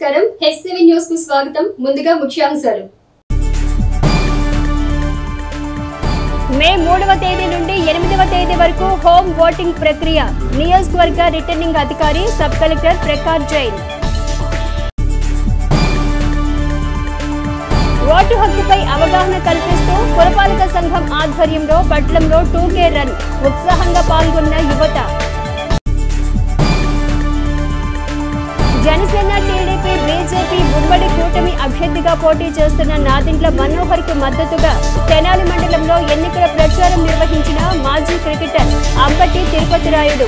నమస్కారం హెచ్7 న్యూస్ కు స్వాగతం ముందుగా ముఖ్యాంశాలు మే 3వ తేదీ నుండి 8వ తేదీ వరకు హోమ్ ఓటింగ్ ప్రక్రియ నియోజకవర్గ రిటర్నింగ్ అధికారి sub collector Prakash Jain vote హక్కుపై అవగాహన కల్పిస్తూ పురపాలక సంఘం ఆధ్వర్యంలో పట్లంలో 2K రన్ ఉత్సాహంగా పాల్గొన్న యువత జనసేన టీడీపీ బీజేపీ ఉమ్మడి కూటమి అభ్యర్థిగా పోటీ చేస్తున్న నాదిండ్ల మనోహర్ కు మద్దతుగా తెనాలి మండలంలో ఎన్నికల ప్రచారం నిర్వహించిన మాజీ క్రికెటర్ అంబటి తిరుపతి రాయుడు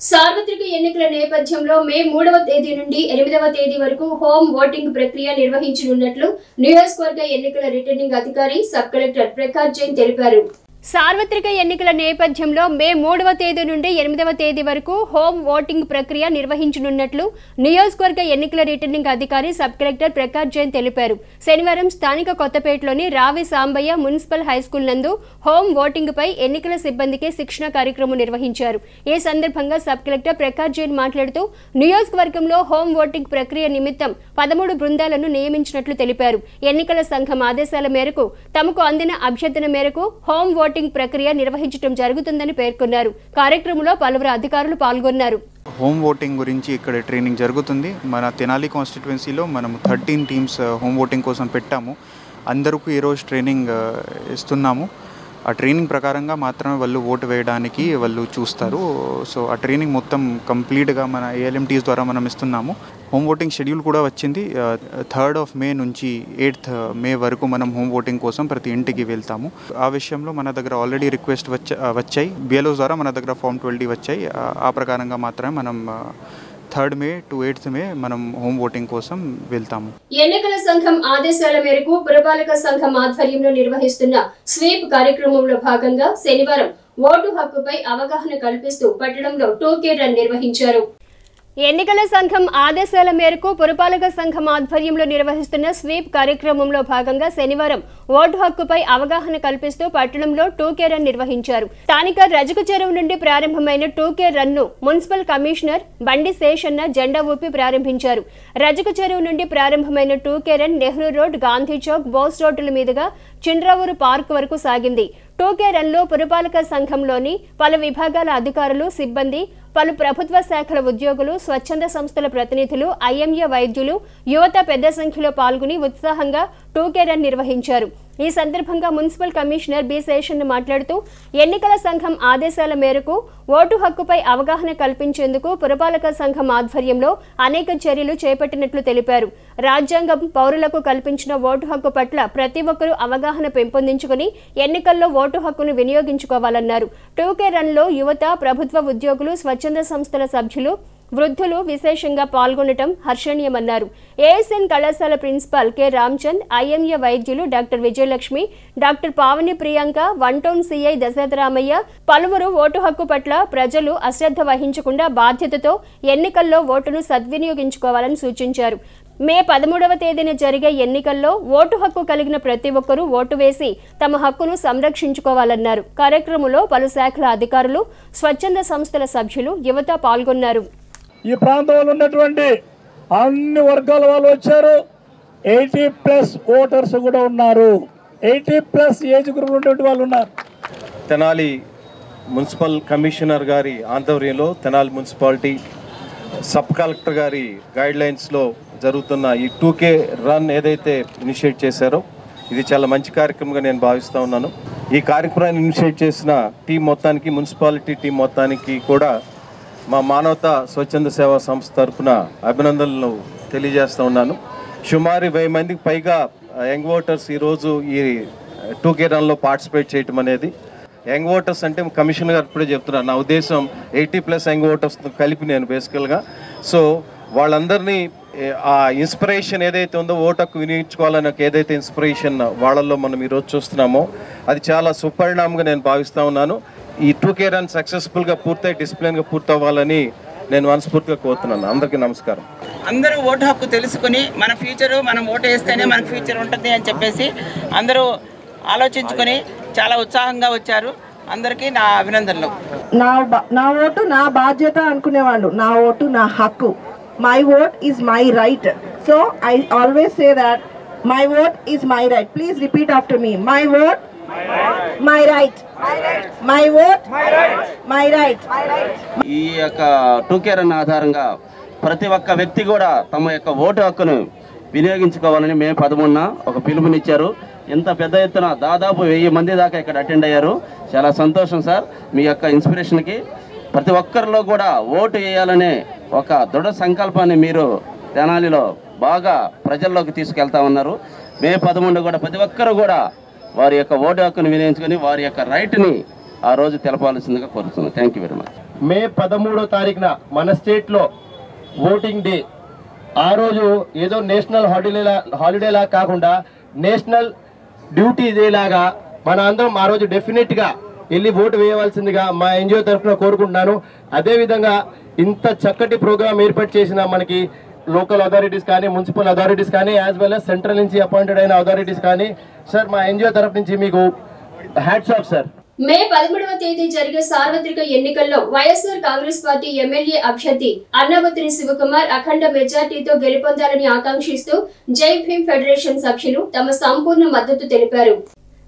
సార్వత్రిక ఎన్నికల నేపథ్యంలో మే 3వ తేదీ నుండి 8వ తేదీ వరకు హోమ్ ఓటింగ్ ప్రక్రియ నిర్వహించనున్నట్లు నియోజకవర్గ ఎన్నికల రిటర్నింగ్ అధికారి సబ్ కలెక్టర్ ప్రకాష్ జైన్ తెలిపారు. సార్వత్రిక ఎన్నికల నేపథ్యంలో మే 3వ తేదీ నుండి 8వ తేదీ వరకు హోమ్ ఓటింగ్ ప్రక్రియ నిర్వహించనున్నట్లు నియోజకవర్గ ఎన్నికల రిటర్నింగ్ అధికారి సబ్ కలెక్టర్ ప్రకాష్ జైన్ తెలిపారు. శనివారం స్థానిక కొత్తపేటలోని రావి సాంబయ్య మున్సిపల్ హైస్కూల్ నందు హోమ్ ఓటింగ్ పై ఎన్నికల సిబ్బందికి శిక్షణ కార్యక్రమం నిర్వహించారు. ఈ సందర్భంగా సబ్ కలెక్టర్ ప్రకాష్ జైన్ మాట్లాడుతూ నియోజకవర్గంలో హోమ్ ఓటింగ్ ప్రక్రియ నిమిత్తం 13 బృందాలను నియమించినట్లు తెలిపారు. ఎన్నికల సంఘం ఆదేశాల మేరకు తమకు అందిన అభ్యర్థన మేరకు హోమ్ ఓటింగ్ ప్రక్రియ నిర్వహించడం జరుగుతుందని పేర్కొన్నారు. కార్యక్రమంలో పలువురు అధికారులు పాల్గొన్నారు. హోమ్ ఓటింగ్ గురించి ఇక్కడ ట్రైనింగ్ జరుగుతుంది. మన తెనాలి కాన్స్టిట్యుయెన్సీలో మనము 13 టీమ్స్ హోమ్ ఓటింగ్ కోసం పెట్టాము. అందరికీ ఈరోజు ట్రైనింగ్ ఇస్తున్నాము. ఆ ట్రైనింగ్ ప్రకారంగా మాత్రమే వాళ్ళు ఓటు వేయడానికి వాళ్ళు చూస్తారు. సో ఆ ట్రైనింగ్ మొత్తం కంప్లీట్గా మన ALMTs ద్వారా మనం ఇస్తున్నాము. హోమ్ ఓటింగ్ షెడ్యూల్ కూడా వచ్చింది. 3rd of May నుంచి 8th May వరకు మనం హోమ్ ఓటింగ్ కోసం ప్రతి ఇంటికి వెళ్తాము. ఆ విషయంలో మన దగ్గర ఆల్రెడీ రిక్వెస్ట్ వచ్చాయి. BLOs ద్వారా మన దగ్గర Form 20 వచ్చాయి. ఆ ప్రకారంగా మాత్రమే మనం 3rd May to 8th May మనం హోమ్ ఓటింగ్ కోసం వెళ్తాము. ఎన్నికల సంఘం ఆదేశాల మేరకు పురపాలక సంఘం ఆధ్వర్యంలో నిర్వహిస్తున్న స్వీప్ కార్యక్రమంలో భాగంగా శనివారం ఓటు హక్కుపై అవగాహన కల్పిస్తూ పట్టణంలో 2K రన్ నిర్వహించారు. ఎన్నికల సంఘం ఆదేశాల మేరకు పురపాలక సంఘం ఆధ్వర్యంలో నిర్వహిస్తున్న స్వీప్ కార్యక్రమంలో భాగంగా శనివారం ఓటు హక్కుపై అవగాహన కల్పిస్తూ పట్టణంలో 2K రన్ నిర్వహించారు. స్థానిక రజక చెరువు నుండి ప్రారంభమైన 2K రన్ ను మున్సిపల్ కమిషనర్ బండి శేషన్న జెండా ఊపి ప్రారంభించారు. రజక చెరువు నుండి ప్రారంభమైన 2K run Nehru road, Gandhi Chowk, Bose రోడ్డుల మీదుగా చిండ్రావూరు పార్క్ వరకు సాగింది. 2K రన్ లో పురపాలక సంఘంలోని పలు విభాగాల అధికారులు, సిబ్బంది, పలు ప్రభుత్వ శాఖల ఉద్యోగులు, స్వచ్ఛంద సంస్థల ప్రతినిధులు, IMA వైద్యులు, యువత పెద్ద సంఖ్యలో పాల్గొని ఉత్సాహంగా 2K రన్ నిర్వహించారు. ఈ సందర్భంగా మున్సిపల్ కమిషనర్ బి శేషన్న మాట్లాడుతూ ఎన్నికల సంఘం ఆదేశాల మేరకు ఓటు హక్కుపై అవగాహన కల్పించేందుకు పురపాలక సంఘం ఆధ్వర్యంలో అనేక చర్యలు చేపట్టినట్లు తెలిపారు. రాజ్యాంగం పౌరులకు కల్పించిన ఓటు హక్కు పట్ల ప్రతి ఒక్కరూ అవగాహన పెంపొందించుకుని ఎన్నికల్లో ఓటు హక్కును వినియోగించుకోవాలన్నారు. 2K రన్లో యువత, ప్రభుత్వ ఉద్యోగులు, స్వచ్ఛంద సంస్థల సభ్యులు, వృద్ధులు విశేషంగా పాల్గొనడం హర్షణీయమన్నారు. ASN కళాశాల ప్రిన్సిపాల్ కె రామచంద్, IMA వైద్యులు doctor Vijayalakshmi, doctor Pavani Priyanka, 1 town CI Dasaratharamaiah పలువురు ఓటు హక్కు పట్ల ప్రజలు అశ్రద్ధ వహించకుండా బాధ్యతతో ఎన్నికల్లో ఓటును సద్వినియోగించుకోవాలని సూచించారు. మే 13వ తేదీన జరిగే ఎన్నికల్లో ఓటు హక్కు కలిగిన ప్రతి ఒక్కరూ ఓటు వేసి తమ హక్కును సంరక్షించుకోవాలన్నారు. కార్యక్రమంలో పలు శాఖల అధికారులు, స్వచ్ఛంద సంస్థల సభ్యులు, యువత పాల్గొన్నారు. ఈ ప్రాంతంలో ఉన్నటువంటి అన్ని వర్గాల వాళ్ళు వచ్చారు. 80+ ఓటర్స్ కూడా ఉన్నారు. 80+ ఏజ్ గ్రూప్ ఉన్నటువంటి వాళ్ళు ఉన్నారు. తెనాలి మున్సిపల్ కమిషనర్ గారి ఆధ్వర్యంలో తెనాలి మున్సిపాలిటీ సబ్ కలెక్టర్ గారి గైడ్లైన్స్లో జరుగుతున్న ఈ 2K రన్ ఏదైతే ఇనిషియేట్ చేశారో ఇది చాలా మంచి కార్యక్రమంగా నేను భావిస్తూ ఉన్నాను. ఈ కార్యక్రమాన్ని ఇనిషియేట్ చేసిన టీం మొత్తానికి, మున్సిపాలిటీ టీం మొత్తానికి కూడా మా మానవతా స్వచ్ఛంద సేవా సంస్థ తరఫున అభినందనలు తెలియజేస్తూ ఉన్నాను. సుమారు 1000 మందికి పైగా యంగ్ ఓటర్స్ ఈరోజు ఈ 2K రన్లో పార్టిసిపేట్ చేయటం అనేది, యంగ్ ఓటర్స్ అంటే కమిషనర్ గారు ఇప్పుడే చెప్తున్నారు, నా ఉద్దేశం 80+ యంగ్ ఓటర్స్తో కలిపి నేను బేసికల్గా. సో వాళ్ళందరినీ ఆ ఇన్స్పిరేషన్ ఏదైతే ఉందో ఓటు హక్కు వినియోగించుకోవాలని ఏదైతే ఇన్స్పిరేషన్ వాళ్ళల్లో మనం ఈరోజు చూస్తున్నామో అది చాలా సుపరిణామంగా నేను భావిస్తూ ఉన్నాను. ఈ 2K రన్ సక్సెస్ఫుల్గా పూర్తయి డిసిప్లిన్గా పూర్తవ్వాలని నేను మనస్ఫూర్తిగా కోరుతున్నాను. అందరికీ నమస్కారం. అందరూ ఓటు హక్కు తెలుసుకుని మన ఫ్యూచరు, మనం ఓటు వేస్తేనే మన ఫ్యూచర్ ఉంటుంది అని చెప్పేసి అందరూ ఆలోచించుకొని చాలా ఉత్సాహంగా వచ్చారు. అందరికీ నా అభినందనలు. నా ఓటు నా బాధ్యత అనుకునేవాళ్ళు. నా ఓటు నా హక్కు. My vote is my right. So I always say that my vote is my right. Please repeat after me. My vote my right. My vote my right. ఈ యొక్క 2K రన్ ఆధారంగా ప్రతి ఒక్క వ్యక్తి కూడా తమ యొక్క ఓటు హక్కును వినియోగించుకోవాలని మే 13న ఒక పిలుపునిచ్చారు. ఇంత పెద్ద ఎత్తున దాదాపు 1000 మంది దాకా ఇక్కడ అటెండ్ అయ్యారు. చాలా సంతోషం సార్. మీ యొక్క ఇన్స్పిరేషన్కి ప్రతి ఒక్కరిలో కూడా ఓటు వేయాలనే ఒక దృఢ సంకల్పాన్ని మీరు తెనాలిలో బాగా ప్రజల్లోకి తీసుకెళ్తా ఉన్నారు. మే 13 కూడా ప్రతి ఒక్కరు కూడా వారి యొక్క ఓటు హక్కును వినియోగించుకొని వారి యొక్క రైట్ని ఆ రోజు తెలపాల్సిందిగా కోరుతున్నాను. Thank you very much. May 13వ తారీఖున మన స్టేట్లో ఓటింగ్ డే. ఆ రోజు ఏదో నేషనల్ హాలిడేలా కాకుండా నేషనల్ డ్యూటీ డే లాగా మన అందరం ఆ రోజు డెఫినెట్గా వెళ్ళి ఓటు వేయవలసిందిగా మా ఎన్జిఓ తరఫున కోరుకుంటున్నాను. అదేవిధంగా ఇంత చక్కటి ప్రోగ్రాం ఏర్పాటు చేసిన మనకి లోకల్ అథారిటీస్ కానీ, మున్సిపల్ అథారిటీస్ కానీ, యాజ్ వెల్ as సెంట్రల్ నుంచి అపాయింటెడ్ అయిన అథారిటీస్ కానీ, సార్ మా ఎన్జిఓ తరఫు నుంచి మీకు హ్యాట్స్ ఆఫ్ సార్. మే 13వ తేదీ జరిగే సార్వత్రిక ఎన్నికల్లో వైఎస్ఆర్ కాంగ్రెస్ పార్టీ ఎమ్మెల్యే అభ్యర్థి అన్నబత్తిని శివకుమార్ అఖండ మెజార్టీతో గెలుపొందాలని ఆకాంక్షిస్తూ జై భీమ్ ఫెడరేషన్ సభ్యులు తమ సంపూర్ణ మద్దతు తెలిపారు.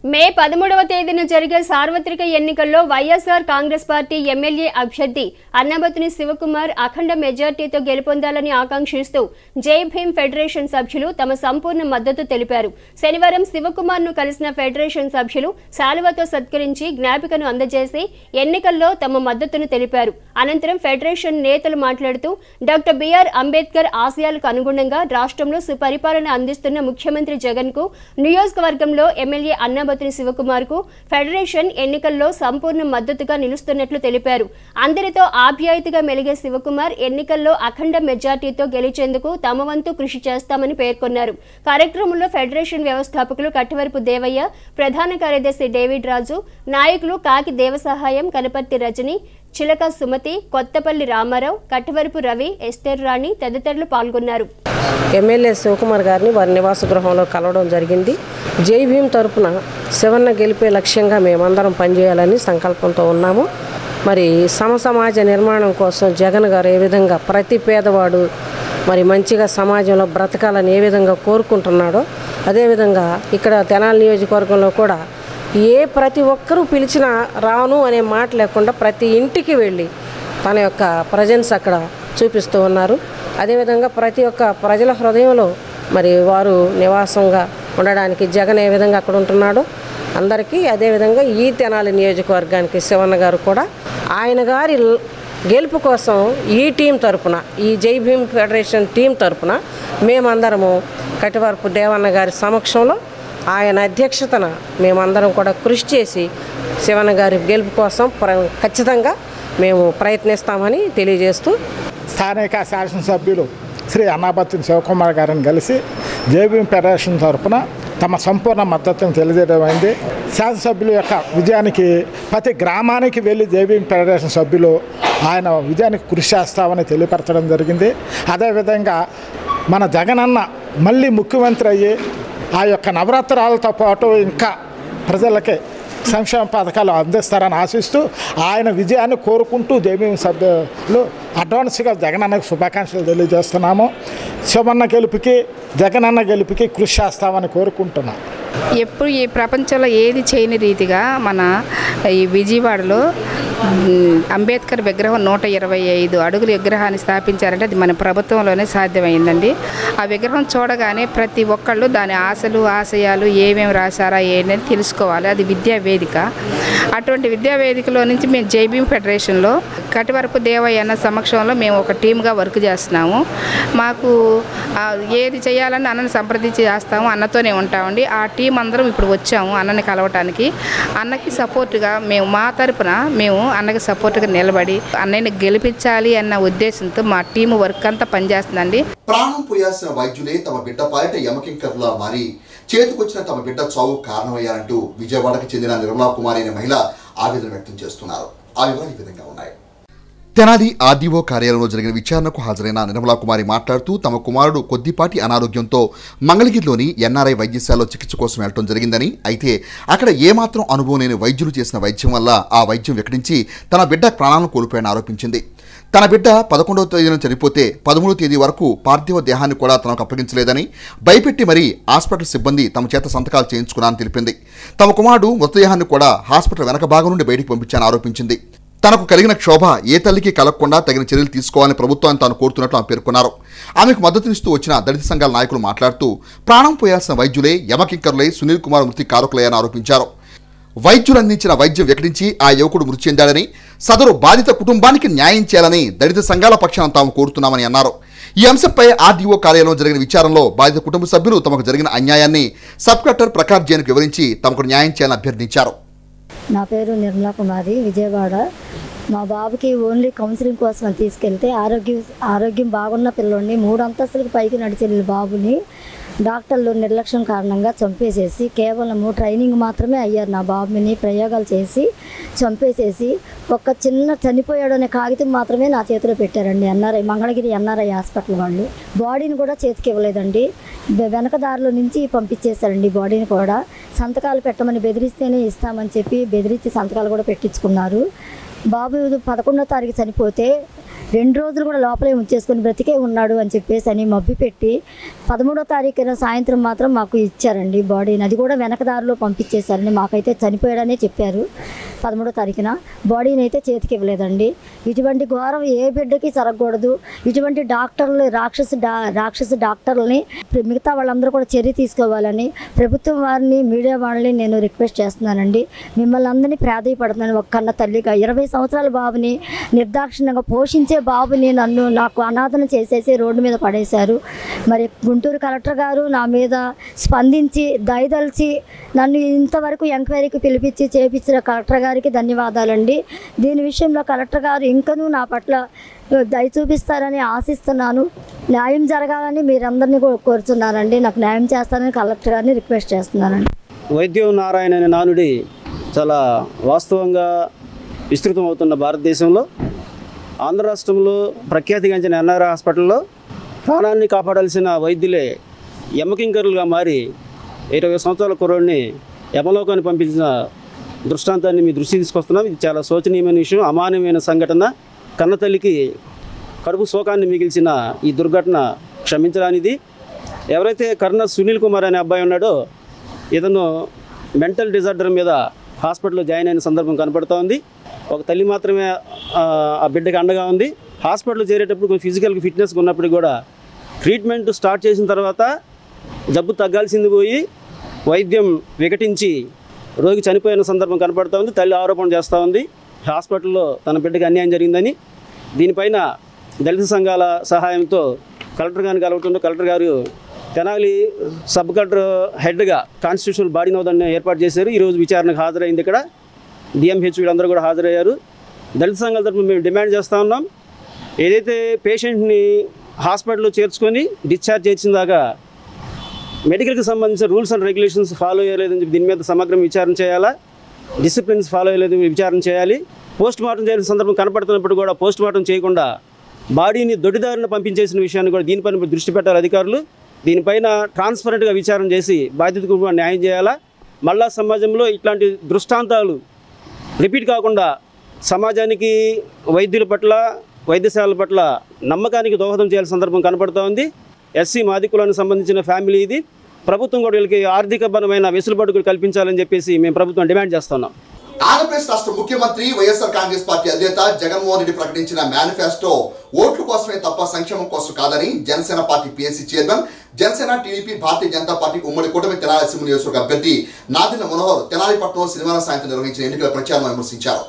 మే 13వ తేదీన జరిగే సార్వత్రిక ఎన్నికల్లో వైఎస్ఆర్ కాంగ్రెస్ పార్టీ ఎమ్మెల్యే అభ్యర్థి అన్నబత్తిని శివకుమార్ అఖండ మెజార్టీతో గెలుపొందాలని ఆకాంక్షిస్తూ జై భీమ్ ఫెడరేషన్ సభ్యులు తమ సంపూర్ణ మద్దతు తెలిపారు. శనివారం శివకుమార్ ను కలిసిన ఫెడరేషన్ సభ్యులు శాలువతో సత్కరించి జ్ఞాపికను అందజేసి ఎన్నికల్లో తమ మద్దతును తెలిపారు. అనంతరం ఫెడరేషన్ నేతలు మాట్లాడుతూ డాక్టర్ బిఆర్ అంబేద్కర్ ఆశయాలకు అనుగుణంగా రాష్ట్రంలో సుపరిపాలన అందిస్తున్న ముఖ్యమంత్రి జగన్ కు నియోజకవర్గంలో ఎమ్మెల్యే అన్నబత్తిని శివకుమార్ కు ఫెడరేషన్ ఎన్నికల్లో సంపూర్ణ మద్దతుగా నిలుస్తున్నట్లు తెలిపారు. అందరితో ఆప్యాయతగా మెలిగే శివకుమార్ ఎన్నికల్లో అఖండ మెజార్టీతో గెలిచేందుకు తమ వంతు కృషి చేస్తామని పేర్కొన్నారు. కార్యక్రమంలో ఫెడరేషన్ వ్యవస్థాపకులు కట్టవరపు దేవయ్య, ప్రధాన కార్యదర్శి డేవిడ్ రాజు, నాయకులు కాకి దేవసహాయం, కనపర్తి రజని, చిలక సుమతి, కొత్తపల్లి రామారావు, కట్టవరపు రవి, ఎస్టర్ రాణి తదితరులు పాల్గొన్నారు. ఎమ్మెల్యే శివకుమార్ గారిని వారి నివాస గృహంలో కలవడం జరిగింది. జై భీమ్ తరపున శివన్న గెలిపే లక్ష్యంగా మేమందరం పనిచేయాలని సంకల్పంతో ఉన్నాము. మరి సమాజ నిర్మాణం కోసం జగన్ గారు ఏ విధంగా ప్రతి పేదవాడు మరి మంచిగా సమాజంలో బ్రతకాలని ఏ విధంగా కోరుకుంటున్నాడో అదేవిధంగా ఇక్కడ తెనాలి నియోజకవర్గంలో కూడా ప్రతి ఒక్కరూ పిలిచినా రాను అనే మాట లేకుండా ప్రతి ఇంటికి వెళ్ళి తన యొక్క ప్రజెన్స్ అక్కడ చూపిస్తూ ఉన్నారు. అదేవిధంగా ప్రతి ఒక్క ప్రజల హృదయంలో మరి వారు నివాసంగా ఉండడానికి జగన్ ఏ విధంగా అక్కడ ఉంటున్నాడో అందరికీ అదేవిధంగా ఈ తెనాలి నియోజకవర్గానికి శివన్న గారు కూడా ఆయన గారి గెలుపు కోసం ఈ టీం తరపున ఈ జై భీమ్ ఫెడరేషన్ టీం తరపున మేమందరము కటివరపు దేవన్న గారి సమక్షంలో ఆయన అధ్యక్షతన మేమందరం కూడా కృషి చేసి శివన్న గారి గెలుపు కోసం ఖచ్చితంగా మేము ప్రయత్నిస్తామని తెలియజేస్తూ స్థానిక శాసనసభ్యులు శ్రీ అన్నబత్తిని శివకుమార్ గారిని కలిసి జై భీమ్ ఫెడరేషన్ తరఫున తమ సంపూర్ణ మద్దతును తెలియజేయమైంది. శాసనసభ్యుల యొక్క విజయానికి ప్రతి గ్రామానికి వెళ్ళి జై భీమ్ ఫెడరేషన్ సభ్యులు ఆయన విజయానికి కృషి చేస్తామని తెలియపరచడం జరిగింది. అదేవిధంగా మన జగనన్న మళ్ళీ ముఖ్యమంత్రి అయ్యి ఆ యొక్క నవరాత్రాలతో పాటు ఇంకా ప్రజలకి సంక్షేమ పథకాలు అందిస్తారని ఆశిస్తూ ఆయన విజయాన్ని కోరుకుంటూ జై భీమ్ సభ్యులు అడ్వాన్స్గా జగనన్నకు శుభాకాంక్షలు తెలియజేస్తున్నాము. శివన్న గెలుపుకి జగనన్న గెలుపుకి కృషి చేస్తామని కోరుకుంటున్నాం. ఎప్పుడు ఈ ప్రపంచంలో ఏది చేయని రీతిగా మన ఈ విజయవాడలో అంబేద్కర్ విగ్రహం 125 అడుగుల విగ్రహాన్ని స్థాపించారంటే అది మన ప్రభుత్వంలోనే సాధ్యమైందండి. ఆ విగ్రహం చూడగానే ప్రతి ఒక్కళ్ళు దాని ఆశలు ఆశయాలు ఏమేమి రాశారా ఏంటని తెలుసుకోవాలి. అది విద్యా వేదిక. అటువంటి విద్యా వేదికలో నుంచి మేము జై భీమ్ ఫెడరేషన్లో కటివరపు దేవయ్య అన్న సమక్షంలో మేము ఒక టీమ్గా వర్క్ చేస్తున్నాము. మాకు ఏది చేయాలని అన్నని సంప్రదించి చేస్తాము, అన్నతోనే ఉంటామండి. ఆ టీం అందరం ఇప్పుడు వచ్చాము అన్నని కలవటానికి. అన్నకి సపోర్టుగా మేము మా తరపున మేము అన్నకి సపోర్టుగా నిలబడి అన్నయ్యని గెలిపించాలి అన్న ఉద్దేశంతో మా టీం వర్క్ అంతా పనిచేస్తుందండి. ప్రాణం పోయాల్సిన వైద్యులే తమ బిడ్డ పాలిట యమకింకర్లా మారి చేతికొచ్చిన తమ బిడ్డ చావు కారణమయ్యారంటూ విజయవాడకు చెందిన నిర్మలా కుమారి అనే మహిళ ఆవేదన వ్యక్తం చేస్తున్నారు. ఆ వివరాలు ఈ విధంగా ఉన్నాయి. తెనాలి ఆర్డీఓ కార్యాలయంలో జరిగిన విచారణకు హాజరైన నిర్మలా కుమారి మాట్లాడుతూ తమ కుమారుడు కొద్దిపాటి అనారోగ్యంతో మంగళగిరిలోని ఎన్ఆర్ఐ వైద్యశాలలో చికిత్స కోసం వెళ్లడం జరిగిందని, అయితే అక్కడ ఏమాత్రం అనుభవం లేని వైద్యులు చేసిన వైద్యం వల్ల ఆ వైద్యం వికటించి తన బిడ్డ ప్రాణాలను కోల్పోయాడని ఆరోపించింది. తన బిడ్డ 11వ తేదీన చనిపోతే 13వ తేదీ వరకు పార్థివ దేహాన్ని కూడా తనకు అప్పగించలేదని, భయపెట్టి మరీ హాస్పిటల్ సిబ్బంది తమ చేత సంతకాలు చేయించుకున్నారని తెలిపింది. తమ కుమారుడు మృతదేహాన్ని కూడా హాస్పిటల్ వెనక భాగం నుండి బయటికి పంపించాలని ఆరోపించింది. తనకు కలిగిన క్షోభ ఏ తల్లికి కలగకుండా తగిన చర్యలు తీసుకోవాలని ప్రభుత్వాన్ని తాను కోరుతున్నట్లు ఆమె పేర్కొన్నారు. ఆమెకు మద్దతునిస్తూ వచ్చిన దళిత సంఘాల నాయకులు మాట్లాడుతూ ప్రాణం పోయాల్సిన వైద్యులే యమకింకరులై సునీల్ కుమార్ మృతి కారకులయ్యారని ఆరోపించారు. వైద్యులు అందించిన వైద్యం వికటించి ఆ యువకుడు మృతి చెందాడని, సదరు బాధిత కుటుంబానికి న్యాయం చేయాలని దళిత సంఘాల పక్షాన తాము కోరుతున్నామని అన్నారు. ఈ అంశంపై ఆర్డీఓ కార్యాలయంలో జరిగిన విచారణలో బాధిత కుటుంబ సభ్యులు తమకు జరిగిన అన్యాయాన్ని సబ్ కలెక్టర్ ప్రకాష్ జైన్కు వివరించి తమకు న్యాయం చేయాలని అభ్యర్థించారు. నా పేరు నిర్మలా కుమారి, విజయవాడ. మా బాబుకి ఓన్లీ కౌన్సిలింగ్ కోసం తీసుకెళ్తే ఆరోగ్యం బాగున్న పిల్లోడిని 3 అంతస్తులకు పైకి నడిచే బాబుని డాక్టర్లు నిర్లక్ష్యం కారణంగా చంపేసేసి కేవలం ట్రైనింగ్ మాత్రమే అయ్యారు. నా బాబుని ప్రయోగాలు చేసి చంపేసేసి ఒక చిన్న చనిపోయాడనే కాగితం మాత్రమే నా చేతిలో పెట్టారండి. మంగళగిరి ఎన్ఆర్ఐ హాస్పిటల్ వాళ్ళు బాడీని కూడా చేతికి ఇవ్వలేదండి. వెనక దారిలో నుంచి పంపించేశారండి. బాడీని కూడా సంతకాలు పెట్టమని బెదిరిస్తేనే ఇస్తామని చెప్పి బెదిరించి సంతకాలు కూడా పెట్టించుకున్నారు. బాబు 11వ తారీఖు చనిపోతే 2 రోజులు కూడా లోపలే ఉంచేసుకొని బ్రతికే ఉన్నాడు అని చెప్పేసి అని మబ్బి పెట్టి 13వ తారీఖున సాయంత్రం మాత్రం మాకు ఇచ్చారండి బాడీని. అది కూడా వెనక దారిలో పంపించేశారండి. మాకైతే చనిపోయాడనే చెప్పారు. 13వ తారీఖున బాడీని అయితే చేతికి ఇవ్వలేదండి. ఇటువంటి ఘోరం ఏ బిడ్డకి జరగకూడదు. ఇటువంటి డాక్టర్లు రాక్షస డాక్టర్లని మిగతా వాళ్ళందరూ కూడా చర్య తీసుకోవాలని ప్రభుత్వం వారిని, మీడియా వాళ్ళని నేను రిక్వెస్ట్ చేస్తున్నానండి. మిమ్మల్ని అందరినీ ప్రాధాయపడుతున్నాను. ఒక కన్న తల్లిగా 20 సంవత్సరాల బాబుని నిర్దాక్షిణ్యంగా పోషించే బాబుని నాకు అనాథన చేసేసి రోడ్డు మీద పడేశారు. మరి గుంటూరు కలెక్టర్ గారు నా మీద స్పందించి దయదలిచి నన్ను ఇంతవరకు ఎంక్వైరీకి పిలిపించి చేపించిన కలెక్టర్ గారికి ధన్యవాదాలండి. దీని విషయంలో కలెక్టర్ గారు ఇంకనూ నా పట్ల దయ చూపిస్తారని ఆశిస్తున్నాను. న్యాయం జరగాలని మీరందరినీ కోరుతున్నానండి. నాకు న్యాయం చేస్తారని కలెక్టర్ గారిని రిక్వెస్ట్ చేస్తున్నానండి. వైద్యం నారాయణ అనే నానుడి చాలా వాస్తవంగా విస్తృతం అవుతున్న భారతదేశంలో ఆంధ్ర రాష్ట్రంలో ప్రఖ్యాతిగాంచిన ఎన్ఆర్ఐ హాస్పిటల్లో ప్రాణాన్ని కాపాడాల్సిన వైద్యులే యమకింకరులుగా మారి 20 సంవత్సరాల కుర్రోడిని యమలోకాన్ని పంపించిన దృష్టాంతాన్ని మీ దృష్టి తీసుకొస్తున్నాం. ఇది చాలా శోచనీయమైన విషయం, అమానవీయమైన సంఘటన. కన్నతల్లికి కడుపు శోకాన్ని మిగిల్చిన ఈ దుర్ఘటన క్షమించరానిది. ఎవరైతే కర్ణ సునీల్ కుమార్ అనే అబ్బాయి ఉన్నాడో ఇతను మెంటల్ డిజార్డర్ మీద హాస్పిటల్లో జాయిన్ అయిన సందర్భం కనపడుతూ ఉంది. ఒక తల్లి మాత్రమే ఆ బిడ్డకి అండగా ఉంది. హాస్పిటల్లో చేరేటప్పుడు కొంచెం ఫిజికల్గా ఫిట్నెస్గా ఉన్నప్పుడు కూడా ట్రీట్మెంట్ స్టార్ట్ చేసిన తర్వాత జబ్బు తగ్గాల్సింది పోయి వైద్యం వికటించి రోగి చనిపోయిన సందర్భం కనపడుతూ ఉంది. తల్లి ఆరోపణ చేస్తూ ఉంది హాస్పిటల్లో తన బిడ్డకి అన్యాయం జరిగిందని. దీనిపైన దళిత సంఘాల సహాయంతో కలెక్టర్ గారిని కలవటంలో కలెక్టర్ గారు తెనాలి సబ్ కలెక్టర్ హెడ్గా కాన్స్టిట్యూషనల్ బాడీ నోదాన్ని ఏర్పాటు చేశారు. ఈరోజు విచారణకు హాజరైంది. ఇక్కడ డిఎంహెచ్ వీళ్ళందరూ కూడా హాజరయ్యారు. దళిత సంఘాల తరఫున మేము డిమాండ్ చేస్తూ ఉన్నాం, ఏదైతే పేషెంట్ని హాస్పిటల్లో చేర్చుకొని డిశ్చార్జ్ చేసిన దాకా మెడికల్కి సంబంధించిన రూల్స్ అండ్ రెగ్యులేషన్స్ ఫాలో అయ్యలేదని చెప్పి దీని మీద సమగ్ర విచారణ చేయాలా, డిసిప్లిన్స్ ఫాలో అయ్యలేదు విచారణ చేయాలి. పోస్ట్ మార్టం చేసిన సందర్భం కనపడుతున్నప్పుడు కూడా పోస్ట్ మార్టం చేయకుండా బాడీని దొడ్డిదారిన పంపించేసిన విషయాన్ని కూడా దీనిపైన దృష్టి పెట్టాలి అధికారులు. దీనిపైన ట్రాన్స్పరెంట్గా విచారణ చేసి బాధితులకు న్యాయం చేయాలా. మళ్ళా సమాజంలో ఇట్లాంటి దృష్టాంతాలు రిపీట్ కాకుండా సమాజానికి వైద్యుల పట్ల, వైద్యశాలల పట్ల నమ్మకానికి దోహదం చేయాల్సిన సందర్భం కనపడుతూ ఉంది. ఎస్సీ మాది కులానికి సంబంధించిన ఫ్యామిలీ ఇది. ప్రభుత్వం కూడా వీళ్ళకి ఆర్థికపరమైన వెసులుబాటు కల్పించాలని చెప్పేసి మేము ప్రభుత్వం డిమాండ్ చేస్తున్నాం. ఆంధ్రప్రదేశ్ రాష్ట్ర ముఖ్యమంత్రి వైఎస్ఆర్ కాంగ్రెస్ పార్టీ అధినేత జగన్మోహన్ రెడ్డి ప్రకటించిన మేనిఫెస్టో ఓట్ల కోసమే తప్ప సంక్షేమం కోసం కాదని Janasena party PSC chairman, Janasena, TDP, Bharatiya Janata party ఉమ్మడి కూటమి తెనాలి అసెంబ్లీ నియోజకవర్గ అభ్యర్థి నాదెండ్ల మనోహర్ తెనాలిపట్నంలో శనివారం సాయంత్రం నిర్వహించిన ఎన్నికల ప్రచారంలో విమర్శించారు.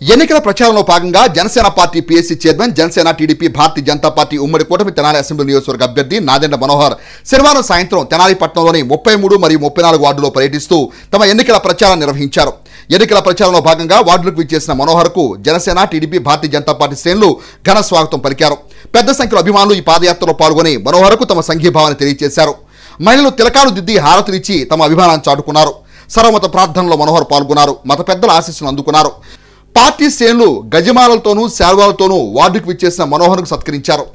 ఎన్నికల ప్రచారంలో భాగంగా Janasena party PSC chairman, Janasena, TDP, Bharatiya Janata party ఉమ్మడి కూటమి తెనాలి అసెంబ్లీ నియోజకవర్గ అభ్యర్థి నాదెండ్ల మనోహర్ శనివారం సాయంత్రం తెనాలిపట్నంలోని 33 మరియు 34 వార్డులో పర్యటిస్తూ తమ ఎన్నికల ప్రచారం నిర్వహించారు. ఎన్నికల ప్రచారంలో భాగంగా వార్డులకు విచ్చేసిన మనోహర్కు జనసేన, టీడీపీ, భారతీయ జనతా పార్టీ శ్రేణులు ఘన స్వాగతం పలికారు. పెద్ద సంఖ్యలో అభిమానులు ఈ పాదయాత్రలో పాల్గొని మనోహర్కు తమ సంఘీభావాన్ని తెలియజేశారు. మహిళలు తిలకాలు దిద్ది హారతులిచ్చి తమ అభిమానాన్ని చాటుకున్నారు. సర్వమత ప్రార్థనలో మనోహర్ పాల్గొన్నారు. మత పెద్దల ఆశీస్సులు అందుకున్నారు. పార్టీ శ్రేణులు గజమాలతోనూ శాల్వాలతోనూ వార్డుకు విచ్చేసిన మనోహర్కు సత్కరించారు.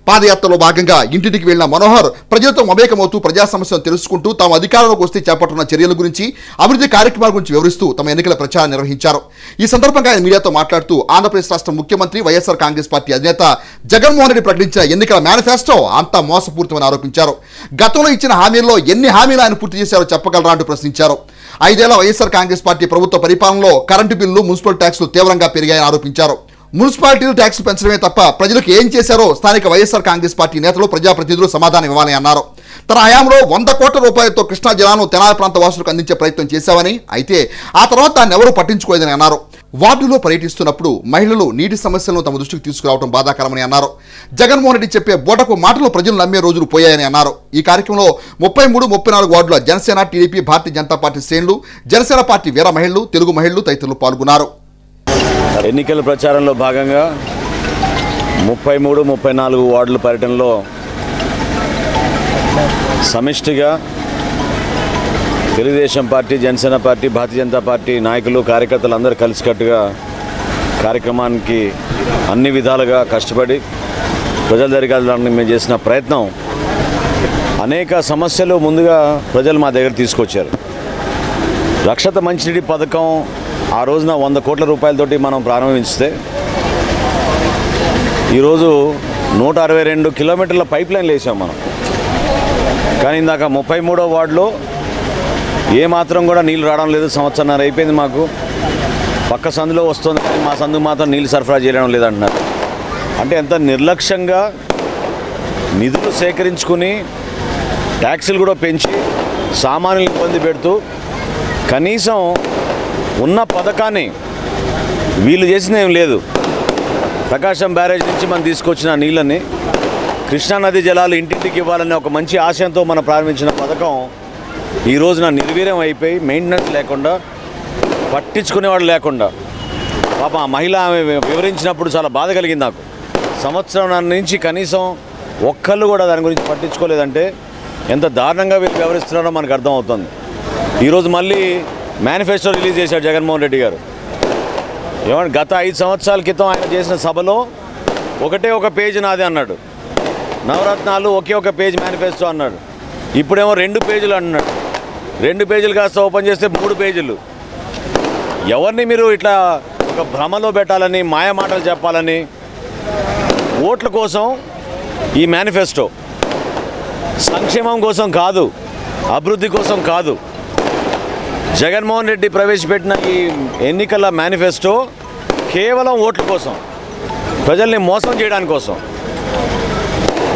పాదయాత్రలో భాగంగా ఇంటింటికి వెళ్లిన మనోహర్ ప్రజలతో మమేకమవుతూ ప్రజా సమస్యలను తెలుసుకుంటూ తాము అధికారంలోకి వస్తే చేపట్టున్న చర్యల గురించి, అభివృద్ధి కార్యక్రమాల గురించి వివరిస్తూ తమ ఎన్నికల ప్రచారం నిర్వహించారు. ఈ సందర్భంగా ఆయన మీడియాతో మాట్లాడుతూ ఆంధ్రప్రదేశ్ రాష్ట్ర ముఖ్యమంత్రి వైఎస్ఆర్ కాంగ్రెస్ పార్టీ అధినేత జగన్మోహన్ రెడ్డి ప్రకటించిన ఎన్నికల మేనిఫెస్టో అంతా మోసపూరితమని ఆరోపించారు. గతంలో ఇచ్చిన హామీల్లో ఎన్ని హామీలు ఆయన పూర్తి చేశారో చెప్పగలరా అంటూ ప్రశ్నించారు. 5 ఏళ్ల వైఎస్ఆర్ కాంగ్రెస్ పార్టీ ప్రభుత్వ పరిపాలనలో కరెంటు బిల్లులు, మున్సిపల్ ట్యాక్సులు తీవ్రంగా పెరిగాయని ఆరోపించారు. మున్సిపాలిటీలు ట్యాక్సులు పెంచడమే తప్ప ప్రజలకు ఏం చేశారో స్థానిక వైఎస్ఆర్ కాంగ్రెస్ పార్టీ నేతలు, ప్రజాప్రతినిధులు సమాధానం ఇవ్వాలని అన్నారు. తన హయాంలో 100 కోట్ల రూపాయలతో కృష్ణా జిల్లాను తెనాలి ప్రాంత వాసులకు అందించే ప్రయత్నం చేశామని, అయితే ఆ తర్వాత దాన్ని ఎవరూ పట్టించుకోలేదని అన్నారు. వార్డులో పర్యటిస్తున్నప్పుడు మహిళలు నీటి సమస్యలను తమ దృష్టికి తీసుకురావడం బాధాకరమని అన్నారు. జగన్మోహన్ రెడ్డి చెప్పే బోటకు మాటలు ప్రజలు నమ్మే రోజులు పోయాయని అన్నారు. ఈ కార్యక్రమంలో 33, 34 వార్డుల జనసేన, టీడీపీ, భారతీయ జనతా పార్టీ శ్రేణులు, జనసేన పార్టీ వీర మహిళలు, తెలుగు మహిళలు తదితరులు పాల్గొన్నారు. ఎన్నికల ప్రచారంలో భాగంగా 33, 34 వార్డుల పర్యటనలో సమిష్టిగా తెలుగుదేశం పార్టీ, జనసేన పార్టీ, భారతీయ జనతా పార్టీ నాయకులు, కార్యకర్తలు అందరూ కలిసికట్టుగా కార్యక్రమానికి అన్ని విధాలుగా కష్టపడి ప్రజల దగ్గరికి మేము చేసిన ప్రయత్నం అనేక సమస్యలు ముందుగా ప్రజలు మా దగ్గర తీసుకొచ్చారు. రక్షిత మంచినీటి పథకం ఆ రోజున 100 కోట్ల రూపాయలతోటి మనం ప్రారంభించితే ఈరోజు 162 కిలోమీటర్ల పైప్ లైన్లు వేసాం మనం. కానీ ఇందాక 33వ వార్డులో ఏమాత్రం కూడా నీళ్ళు రావడం లేదు. సంవత్సరంన్నర అయిపోయింది మాకు. పక్క సందులో వస్తుంది కానీ మా సందుకు మాత్రం నీళ్ళు సరఫరా చేయడం లేదంటున్నారు. అంటే ఎంత నిర్లక్ష్యంగా నిధులు సేకరించుకుని ట్యాక్సులు కూడా పెంచి సామాన్యులు ఇబ్బంది పెడుతూ కనీసం ఉన్న పథకాన్ని వీళ్ళు చేసిన ఏం లేదు. ప్రకాశం బ్యారేజ్ నుంచి మనం తీసుకొచ్చిన నీళ్ళని కృష్ణానది జలాలు ఇంటింటికి ఇవ్వాలనే ఒక మంచి ఆశయంతో మనం ప్రారంభించిన పథకం ఈ రోజున నిర్వీర్యం అయిపోయి మెయింటెనెన్స్ లేకుండా, పట్టించుకునేవాడు లేకుండా, పాపం ఆ మహిళ ఆమె వివరించినప్పుడు చాలా బాధ కలిగింది నాకు. సంవత్సరం నుంచి కనీసం ఒక్కళ్ళు కూడా దాని గురించి పట్టించుకోలేదంటే ఎంత దారుణంగా వీళ్ళు వ్యవహరిస్తున్నారో మనకు అర్థమవుతుంది. ఈరోజు మళ్ళీ మేనిఫెస్టో రిలీజ్ చేశాడు జగన్మోహన్ రెడ్డి గారు. ఏమంటే గత 5 సంవత్సరాల క్రితం ఆయన చేసిన సభలో ఒకటే ఒక పేజీ నాది అన్నాడు. నవరత్నాలు ఒకే ఒక పేజ్ మేనిఫెస్టో అన్నాడు. ఇప్పుడేమో 2 పేజీలు అంటున్నాడు. 2 పేజీలు కాస్త ఓపెన్ చేస్తే 3 పేజీలు. ఎవరిని మీరు ఇట్లా ఒక భ్రమలో పెట్టాలని, మాయ మాటలు చెప్పాలని, ఓట్ల కోసం ఈ మేనిఫెస్టో సంక్షేమం కోసం కాదు, అభివృద్ధి కోసం కాదు. జగన్మోహన్ రెడ్డి ప్రవేశపెట్టిన ఈ ఎన్నికల మేనిఫెస్టో కేవలం ఓట్ల కోసం, ప్రజల్ని మోసం చేయడానికి కోసం.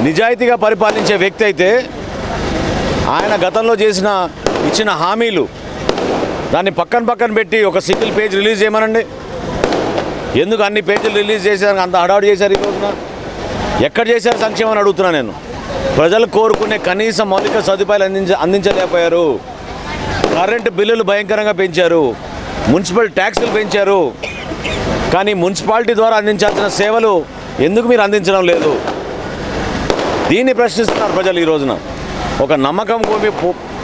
నిజాయితీగా పరిపాలించే వ్యక్తి అయితే ఆయన గతంలో ఇచ్చిన హామీలు దాన్ని పక్కన పెట్టి ఒక సింగిల్ పేజ్ రిలీజ్ చేయమనండి. ఎందుకు అన్ని పేజీలు రిలీజ్ చేశారు, అంత హడావుడి చేశారు? ఈ రోజున ఎక్కడ చేశారు సంక్షేమం అని అడుగుతున్నా నేను. ప్రజలు కోరుకునే కనీస మౌలిక సదుపాయాలు అందించలేకపోయారు. కరెంటు బిల్లులు భయంకరంగా పెంచారు, మున్సిపల్ ట్యాక్సులు పెంచారు. కానీ మున్సిపాలిటీ ద్వారా అందించాల్సిన సేవలు ఎందుకు మీరు అందించడం లేదు? దీన్ని ప్రశ్నిస్తున్నారు ప్రజలు. ఈ రోజున ఒక నమ్మకం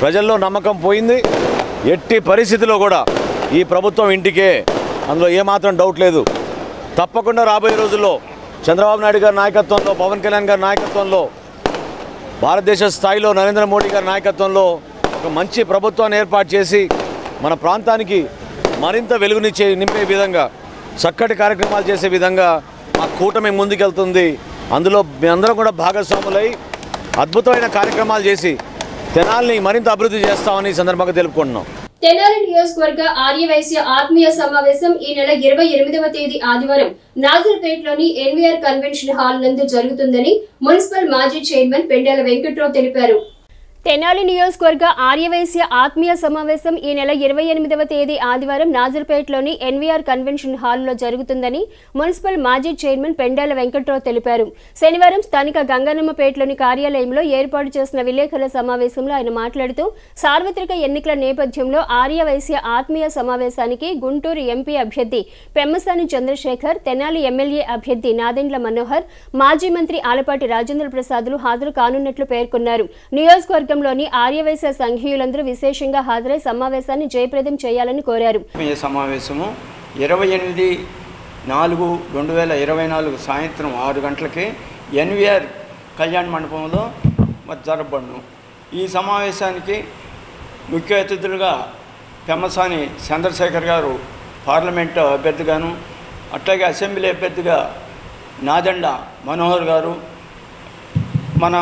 ప్రజల్లో నమ్మకం పోయింది. ఎట్టి పరిస్థితిలో కూడా ఈ ప్రభుత్వం ఇంటికే, అందులో ఏమాత్రం డౌట్ లేదు. తప్పకుండా రాబోయే రోజుల్లో చంద్రబాబు నాయుడు గారి నాయకత్వంలో, పవన్ కళ్యాణ్ గారి నాయకత్వంలో, భారతదేశ స్థాయిలో నరేంద్ర మోడీ గారి నాయకత్వంలో ఒక మంచి ప్రభుత్వాన్ని ఏర్పాటు చేసి మన ప్రాంతానికి మరింత నింపే విధంగా, చక్కటి కార్యక్రమాలు చేసే విధంగా మా కూటమి ముందుకెళ్తుంది. అందులో మీ అందరం కూడా భాగస్వాములై అద్భుతమైన కార్యక్రమాలు చేసి తెనాలిని మరింత అభివృద్ధి చేస్తామని ఈ సందర్భంగా తెలుపుకుంటున్నాం. తెనాలి నియోజకవర్గ ఆర్యవైశ్య ఆత్మీయ సమావేశం ఈ నెల 28వ తేదీ ఆదివారం నాజర్పేటలోని ఎన్వీఆర్ కన్వెన్షన్ హాల్ నందు జరుగుతుందని మున్సిపల్ మాజీ చైర్మన్ పెండెల వెంకట్రావు తెలిపారు. తెనాలి నియోజకవర్గ ఆర్యవైశ్య ఆత్మీయ సమావేశం ఈ నెల 28వ తేదీ ఆదివారం నాజర్పేటలోని ఎన్వీఆర్ కన్వెన్షన్ హాల్లో జరుగుతుందని మున్సిపల్ మాజీ చైర్మన్ పెండెల వెంకట్రావు తెలిపారు. శనివారం స్థానిక గంగన్నమ్మపేటలోని కార్యాలయంలో ఏర్పాటు చేసిన విలేకరుల సమావేశంలో ఆయన మాట్లాడుతూ సార్వత్రిక ఎన్నికల నేపథ్యంలో ఆర్యవైశ్య ఆత్మీయ సమావేశానికి గుంటూరు ఎంపీ అభ్యర్థి పెమ్మసాని చంద్రశేఖర్, తెనాలి ఎమ్మెల్యే అభ్యర్థి నాదెండ్ల మనోహర్, మాజీ మంత్రి ఆలపాటి రాజేంద్ర ప్రసాద్లు హాజరు కానున్నట్లు పేర్కొన్నారు. నియోజకవర్గ లోని ఆర్యవైశ్య సంఘీయులందరూ విశేషంగా హాజరై సమావేశాన్ని జయప్రదం చేయాలని కోరారు. సమావేశము 28 4/2024 సాయంత్రం 6 గంటలకి ఎన్వీఆర్ కళ్యాణ మండపంలో మరి జరపబడును. ఈ సమావేశానికి ముఖ్య అతిథులుగా పెమ్మసాని చంద్రశేఖర్ గారు పార్లమెంటు అభ్యర్థిగాను, అట్లాగే అసెంబ్లీ అభ్యర్థిగా నాదెండ్ల మనోహర్ గారు, మన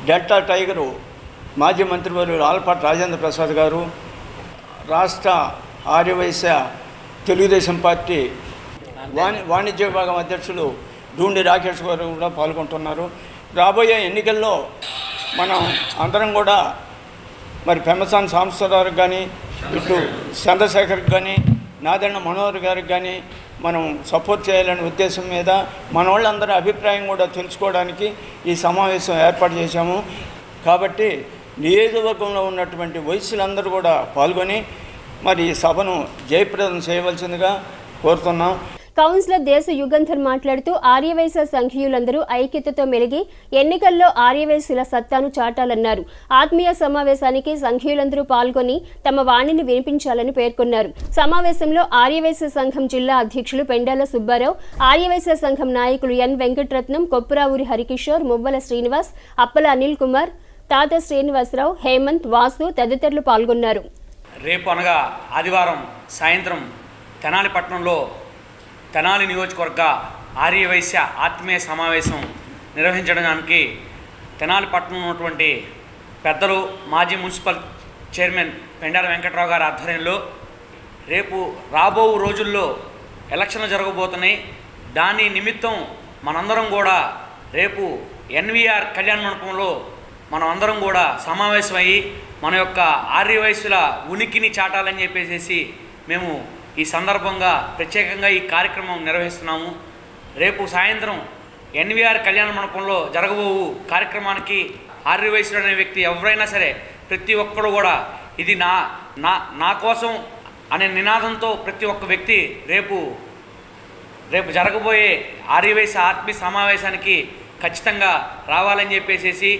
డెల్టా టైగరు మాజీ మంత్రివర్యులు ఆలపాటి రాజేంద్ర ప్రసాద్ గారు, రాష్ట్ర ఆర్యవైశ్య తెలుగుదేశం పార్టీ వాణిజ్య విభాగం అధ్యక్షులు డూండి రాకేష్ గారు కూడా పాల్గొంటున్నారు. రాబోయే ఎన్నికల్లో మనం అందరం కూడా మరి పెమ్మసాని సాంబశివరావుకి కానీ, ఇటు చంద్రశేఖర్కి కానీ, నాదెండ్ల మనోహర్ గారికి కానీ మనం సపోర్ట్ చేయాలనే ఉద్దేశం మీద మన వాళ్ళందరి అభిప్రాయం కూడా తెలుసుకోవడానికి ఈ సమావేశం ఏర్పాటు చేశాము. కాబట్టి నియోజకవర్గంలో ఉన్నటువంటి వయసులందరూ కూడా పాల్గొని మరి ఈ సభను జయప్రదం చేయవలసిందిగా కోరుతున్నాం. కౌన్సిలర్ దేశ యుగంధర్ మాట్లాడుతూ ఆర్యవైశ్య సంఘీయులందరూ ఐక్యతతో మెలిగి ఎన్నికల్లో ఆర్యవైశ్యుల సత్తాను చాటాలన్నారు. ఆత్మీయ సమావేశానికి సంఘీయులందరూ పాల్గొని తమ వాణిని వినిపించాలని పేర్కొన్నారు. సమావేశంలో ఆర్యవైశ్య సంఘం జిల్లా అధ్యక్షులు పెండాల సుబ్బారావు, ఆర్యవైశ్య సంఘం నాయకులు ఎన్ వెంకటరత్నం, కొప్పురావూరి హరికిషోర్, మువ్వల శ్రీనివాస్, అప్పల అనిల్ కుమార్, తాత శ్రీనివాసరావు, హేమంత్, వాసు తదితరులు పాల్గొన్నారు. రేపు అనగా ఆదివారం సాయంత్రం తెనాలి పట్టణంలో తెనాలి నియోజకవర్గ ఆర్యవైశ్య ఆత్మీయ సమావేశం నిర్వహించడానికి తెనాలి పట్టణంలో ఉన్నటువంటి పెద్దలు మాజీ మున్సిపల్ చైర్మన్ పెండాల వెంకట్రావు గారి ఆధ్వర్యంలో రేపు రాబో రోజుల్లో ఎలక్షన్లు జరగబోతున్నాయి. దాని నిమిత్తం మనందరం కూడా రేపు ఎన్వీఆర్ కళ్యాణ మండపంలో మనం అందరం కూడా సమావేశమయ్యి మన యొక్క ఆర్యవైశ్యుల ఉనికిని చాటాలని చెప్పేసి మేము ఈ సందర్భంగా ప్రత్యేకంగా ఈ కార్యక్రమం నిర్వహిస్తున్నాము. రేపు సాయంత్రం ఎన్వీఆర్ కళ్యాణ మండపంలో జరగబోవు కార్యక్రమానికి ఆర్యవైశ్యుడు అనే వ్యక్తి ఎవరైనా సరే ప్రతి ఒక్కరు కూడా ఇది నా కోసం అనే నినాదంతో ప్రతి ఒక్క వ్యక్తి రేపు జరగబోయే ఆర్యవైశ్య ఆత్మీయ సమావేశానికి ఖచ్చితంగా రావాలని చెప్పేసి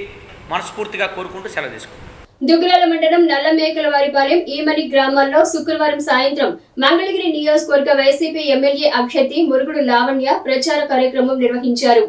మనస్ఫూర్తిగా కోరుకుంటూ సెలవు తీసుకుంటాం. దుగ్గిరాల మండలం నల్లమేకలవారిపాలెం, ఈమని గ్రామాల్లో శుక్రవారం సాయంత్రం మంగళగిరి నియోజకవర్గ వైసీపీ ఎమ్మెల్యే అభ్యర్థి మురుగుడు లావణ్య ప్రచార కార్యక్రమం నిర్వహించారు.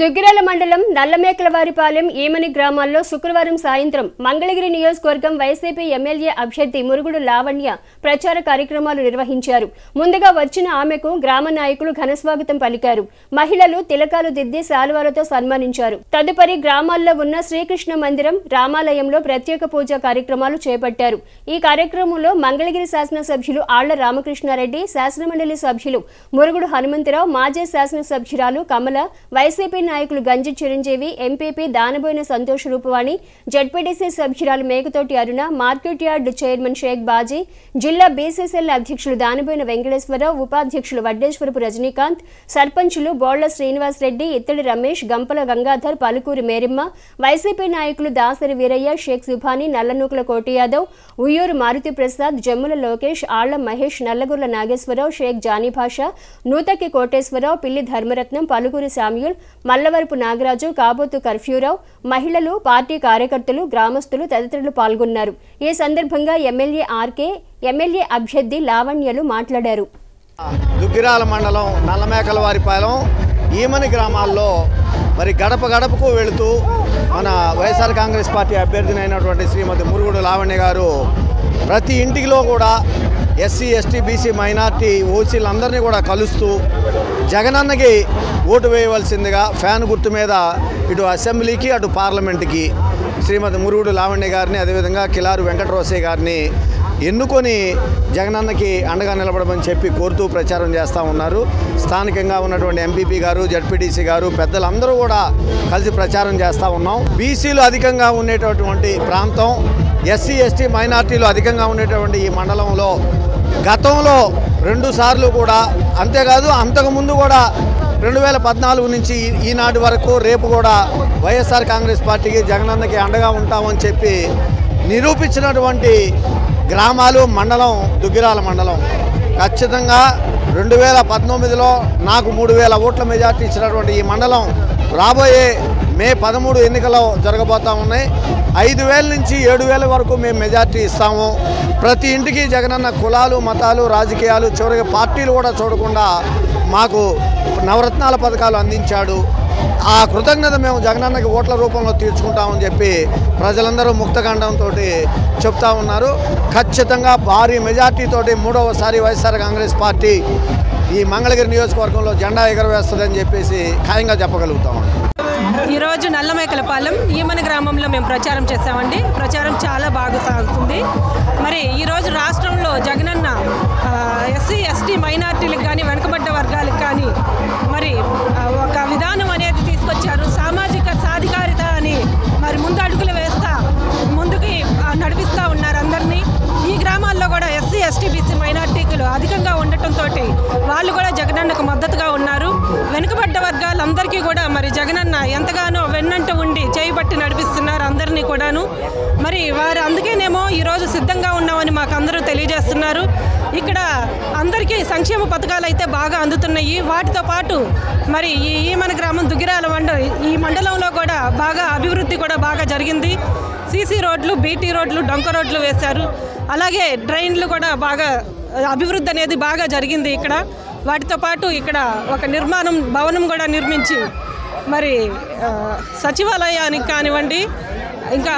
దుగ్గిరాల మండలం నల్లమేకలవారిపాలెం, ఈమని గ్రామాల్లో శుక్రవారం సాయంత్రం మంగళగిరి నియోజకవర్గం వైసీపీ ఎమ్మెల్యే అభ్యర్థి మురుగుడు లావణ్య ప్రచార కార్యక్రమాలు నిర్వహించారు. ముందుగా వచ్చిన ఆమెకు గ్రామ నాయకులు ఘనస్వాగతం పలికారు. మహిళలు తిలకాలు దిద్ది శాలువాలతో సన్మానించారు. తదుపరి గ్రామాల్లో ఉన్న శ్రీకృష్ణ మందిరం, రామాలయంలో ప్రత్యేక పూజా కార్యక్రమాలు చేపట్టారు. ఈ కార్యక్రమంలో మంగళగిరి శాసనసభ్యులు ఆళ్ల రామకృష్ణారెడ్డి, శాసనమండలి సభ్యులు మురుగుడు హనుమంతరావు, మాజీ శాసనసభ్యురాలు కమల, వైసీపీ నాయకులు గంజి చిరంజీవి, ఎంపీపీ దానబోయిన సంతోష్ రూపవాణి, జడ్పీటీసీ సభ్యురాలు Mekathoti Aruna, market yard chairman Shaik Baji, జిల్లా బీసీసీఎల్ అధ్యక్షులు దానబోయిన వెంకటేశ్వరరావు, ఉపాధ్యక్షులు వడ్డేశ్వరపు రజనీకాంత్, సర్పంచులు బోళ్ల శ్రీనివాసరెడ్డి, ఇత్తడి రమేష్, గంపల గంగాధర్, పలుకూరి మేరిమ్మ, వైసీపీ నాయకులు దాసరి వీరయ్య, షేక్ సుభాని, నల్లనూకుల కోటి యాదవ్, ఉయ్యూరు మారుతి ప్రసాద్, జమ్ముల లోకేష్, ఆళ్ల మహేష్, నల్లగుర్ల నాగేశ్వరరావు, షేక్ జానీభాష, నూతకి కోటేశ్వరరావు, పిల్లి ధర్మరత్నం, పలుకూరి శామ్యూల్, మల్లవరపు నాగరాజు, కాబోతు కర్ఫ్యూరావు, మహిళలు, పార్టీ కార్యకర్తలు, గ్రామస్తులు తదితరులు పాల్గొన్నారు. ఈ సందర్భంగా ఎమ్మెల్యే ఆర్కే, ఎమ్మెల్యే అభ్యర్థి లావణ్యలు మాట్లాడారు. దుగ్గిరాల మండలం నల్లమేకలవారిపాలెం, ఈమని గ్రామాల్లో మరి గడప గడపకు వెళుతూ మన వైఎస్ఆర్ కాంగ్రెస్ పార్టీ అభ్యర్థిని అయినటువంటి శ్రీమతి మురుగుడు లావణ్య గారు ప్రతి ఇంటిలో కూడా ఎస్సీ, ఎస్టీ, బీసీ, మైనార్టీ, ఓసీలందరినీ కూడా కలుస్తూ జగనన్నకి ఓటు వేయవలసిందిగా ఫ్యాన్ గుర్తు మీద ఇటు అసెంబ్లీకి అటు పార్లమెంట్కి శ్రీమతి మురుగుడు లావణ్య గారిని, అదేవిధంగా కిలారు వెంకటరోసయ్య గారిని ఎన్నుకొని జగనన్నకి అండగా నిలబడమని చెప్పి కోరుతూ ప్రచారం చేస్తూ ఉన్నారు. స్థానికంగా ఉన్నటువంటి ఎంపీపీ గారు, జడ్పీటీసీ గారు, పెద్దలందరూ కూడా కలిసి ప్రచారం చేస్తూ ఉన్నాం. బీసీలు అధికంగా ఉండేటటువంటి ప్రాంతం, ఎస్సీ, ఎస్టీ, మైనార్టీలు అధికంగా ఉండేటువంటి ఈ మండలంలో గతంలో 2 సార్లు కూడా, అంతేకాదు అంతకుముందు కూడా 2014 నుంచి ఈనాటి వరకు రేపు కూడా వైఎస్ఆర్ కాంగ్రెస్ పార్టీకి, జగనన్నకి అండగా ఉంటామని చెప్పి నిరూపించినటువంటి గ్రామాలు, మండలం దుగ్గిరాల మండలం. ఖచ్చితంగా 2019లో నాకు 3000 ఓట్ల మెజార్టీ ఇచ్చినటువంటి ఈ మండలం రాబోయే మే 13 ఎన్నికలు జరగబోతూ ఉన్నాయి. 5,000 నుంచి 7,000 వరకు మేము మెజార్టీ ఇస్తాము. ప్రతి ఇంటికి జగనన్న కులాలు, మతాలు, రాజకీయాలు, చివరికి పార్టీలు కూడా చూడకుండా మాకు నవరత్నాల పథకాలు అందించాడు. ఆ కృతజ్ఞత మేము జగనన్నకి ఓట్ల రూపంలో తీర్చుకుంటామని చెప్పి ప్రజలందరూ ముక్తఖండంతో చెప్తా ఉన్నారు. ఖచ్చితంగా భారీ మెజార్టీతోటి 3వసారి వైఎస్ఆర్ కాంగ్రెస్ పార్టీ ఈ మంగళగిరి నియోజకవర్గంలో జెండా ఎగరవేస్తుందని చెప్పేసి ఖాయంగా చెప్పగలుగుతామండి. ఈరోజు నల్లమేకలపాలెం ఈమన గ్రామంలో మేము ప్రచారం చేసామండి. ప్రచారం చాలా బాగా సాగుతుంది. మరి ఈరోజు రాష్ట్రంలో జగనన్న ఎస్సీ ఎస్టీ మైనార్టీలకు కానీ వెనుకబడ్డ వర్గాలకు కానీ మరి ఒక విధానం అనేది తీసుకొచ్చారు. సామాజిక సాధికారిత అని మరి ముందు అడుగులు వేస్తా ముందుకి నడిపిస్తూ ఉన్నారు అందరినీ. ఈ గ్రామాల్లో కూడా ఎస్సీ ఎస్టీ బీసీ మైనార్టీలు అధికంగా ఉండటంతో వాళ్ళు కూడా జగనన్నకు మద్దతుగా ఉన్నారు. వెనుకబడ్డ వర్గాలందరికీ కూడా మరి జగనన్న ఎంతగానో వెన్నంట ఉండి చేయబట్టి నడిపిస్తున్నారు అందరినీ కూడాను. మరి వారు అందుకేనేమో ఈరోజు సిద్ధంగా ఉన్నామని మాకు అందరూ తెలియజేస్తున్నారు. ఇక్కడ అందరికీ సంక్షేమ పథకాలు అయితే బాగా అందుతున్నాయి. వాటితో పాటు మరి ఈ మన గ్రామం దుగ్గిరాల ఈ మండలంలో కూడా బాగా అభివృద్ధి కూడా బాగా జరిగింది. సీసీ రోడ్లు, బీటీ రోడ్లు, డొంక రోడ్లు వేశారు. అలాగే డ్రైన్లు కూడా బాగా అభివృద్ధి అనేది బాగా జరిగింది ఇక్కడ. వాటితో పాటు ఇక్కడ ఒక భవనం కూడా నిర్మించి మరి సచివాలయానికి కానివ్వండి, ఇంకా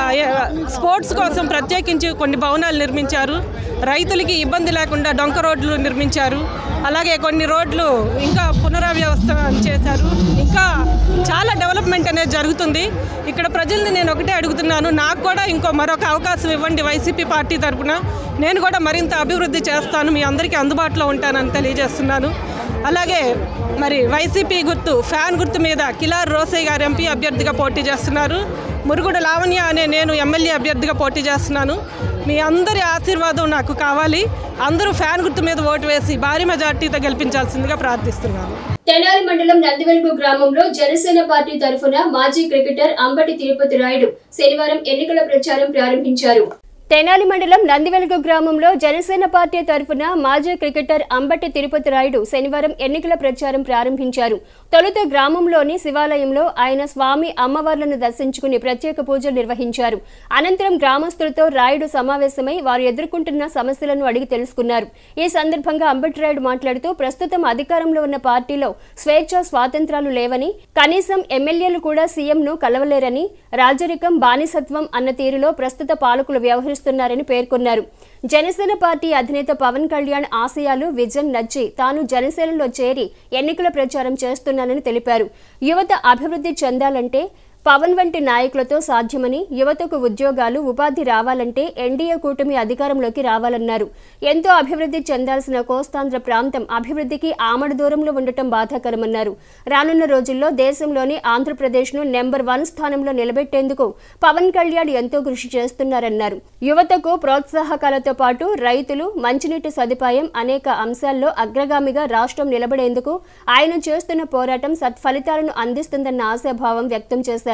స్పోర్ట్స్ కోసం ప్రత్యేకించి కొన్ని భవనాలు నిర్మించారు. రైతులకి ఇబ్బంది లేకుండా డొంక రోడ్లు నిర్మించారు. అలాగే కొన్ని రోడ్లు ఇంకా పునరావ్యవస్థ చేశారు. ఇంకా చాలా డెవలప్మెంట్ అనేది జరుగుతుంది. ఇక్కడ ప్రజల్ని నేను ఒకటే అడుగుతున్నాను, నాకు కూడా మరొక అవకాశం ఇవ్వండి వైసీపీ పార్టీ తరఫున. నేను కూడా మరింత అభివృద్ధి చేస్తాను, మీ అందరికీ అందుబాటులో ఉంటానని తెలియజేస్తున్నాను. అలాగే మరి వైసీపీ ఫ్యాన్ గుర్తు మీద కిలార్ రోసయ్య గారు ఎంపీ అభ్యర్థిగా పోటీ చేస్తున్నారు. మురుగుడు లావణ్య అనే నేను ఎమ్మెల్యే అభ్యర్థిగా పోటీ చేస్తున్నాను. మీ అందరి ఆశీర్వాదం నాకు కావాలి. అందరూ ఫ్యాన్ గుర్తు మీద ఓటు వేసి భారీ మెజార్టీతో గెలిపించాల్సిందిగా ప్రార్థిస్తున్నాను. తెనాలి మండలం నందివెలుగు గ్రామంలో జనసేన పార్టీ తరఫున మాజీ క్రికెటర్ అంబటి తిరుపతి రాయుడు శనివారం ఎన్నికల ప్రచారం ప్రారంభించారు. తెనాలి మండలం నందివెలుగు గ్రామంలో జనసేన పార్టీ తరఫున మాజీ క్రికెటర్ అంబటి తిరుపతి రాయుడు శనివారం ఎన్నికల ప్రచారం ప్రారంభించారు. తొలుత గ్రామంలోని శివాలయంలో ఆయన స్వామి అమ్మవార్లను దర్శించుకుని ప్రత్యేక పూజలు నిర్వహించారు. అనంతరం గ్రామస్తులతో రాయుడు సమావేశమై వారు ఎదుర్కొంటున్న సమస్యలను అడిగి తెలుసుకున్నారు. ఈ సందర్భంగా అంబటి రాయుడు మాట్లాడుతూ ప్రస్తుతం అధికారంలో ఉన్న పార్టీలో స్వేచ్ఛ స్వాతంత్రాలు లేవని, కనీసం ఎమ్మెల్యేలు కూడా సీఎంను కలవలేరని, రాజరికం బానిసత్వం అన్న తీరులో ప్రస్తుత పాలకులు వ్యవహరిస్తున్నారని పేర్కొన్నారు. జనసేన పార్టీ అధినేత పవన్ కళ్యాణ్ ఆశయాలు విజన్ నచ్చి తాను జనసేనలో చేరి ఎన్నికల ప్రచారం చేస్తున్నానని తెలిపారు. యువత అభివృద్ధి చెందాలంటే పవన్ వంటి నాయకులతో సాధ్యమని, యువతకు ఉద్యోగాలు, ఉపాధి రావాలంటే ఎన్డీఏ కూటమి అధికారంలోకి రావాలన్నారు. ఎంతో అభివృద్ధి చెందాల్సిన కోస్తాంధ్ర ప్రాంతం అభివృద్ధికి ఆమడ దూరంలో ఉండటం బాధాకరమన్నారు. రానున్న రోజుల్లో దేశంలోని ఆంధ్రప్రదేశ్ను నెంబర్ 1 స్థానంలో నిలబెట్టేందుకు పవన్ కళ్యాణ్ ఎంతో కృషి చేస్తున్నారన్నారు. యువతకు ప్రోత్సాహకాలతో పాటు రైతులు, మంచినీటి సదుపాయం అనేక అంశాల్లో అగ్రగామిగా రాష్ట్రం నిలబడేందుకు ఆయన చేస్తున్న పోరాటం సత్ఫలితాలను అందిస్తుందన్న ఆశాభావం వ్యక్తం చేశారు.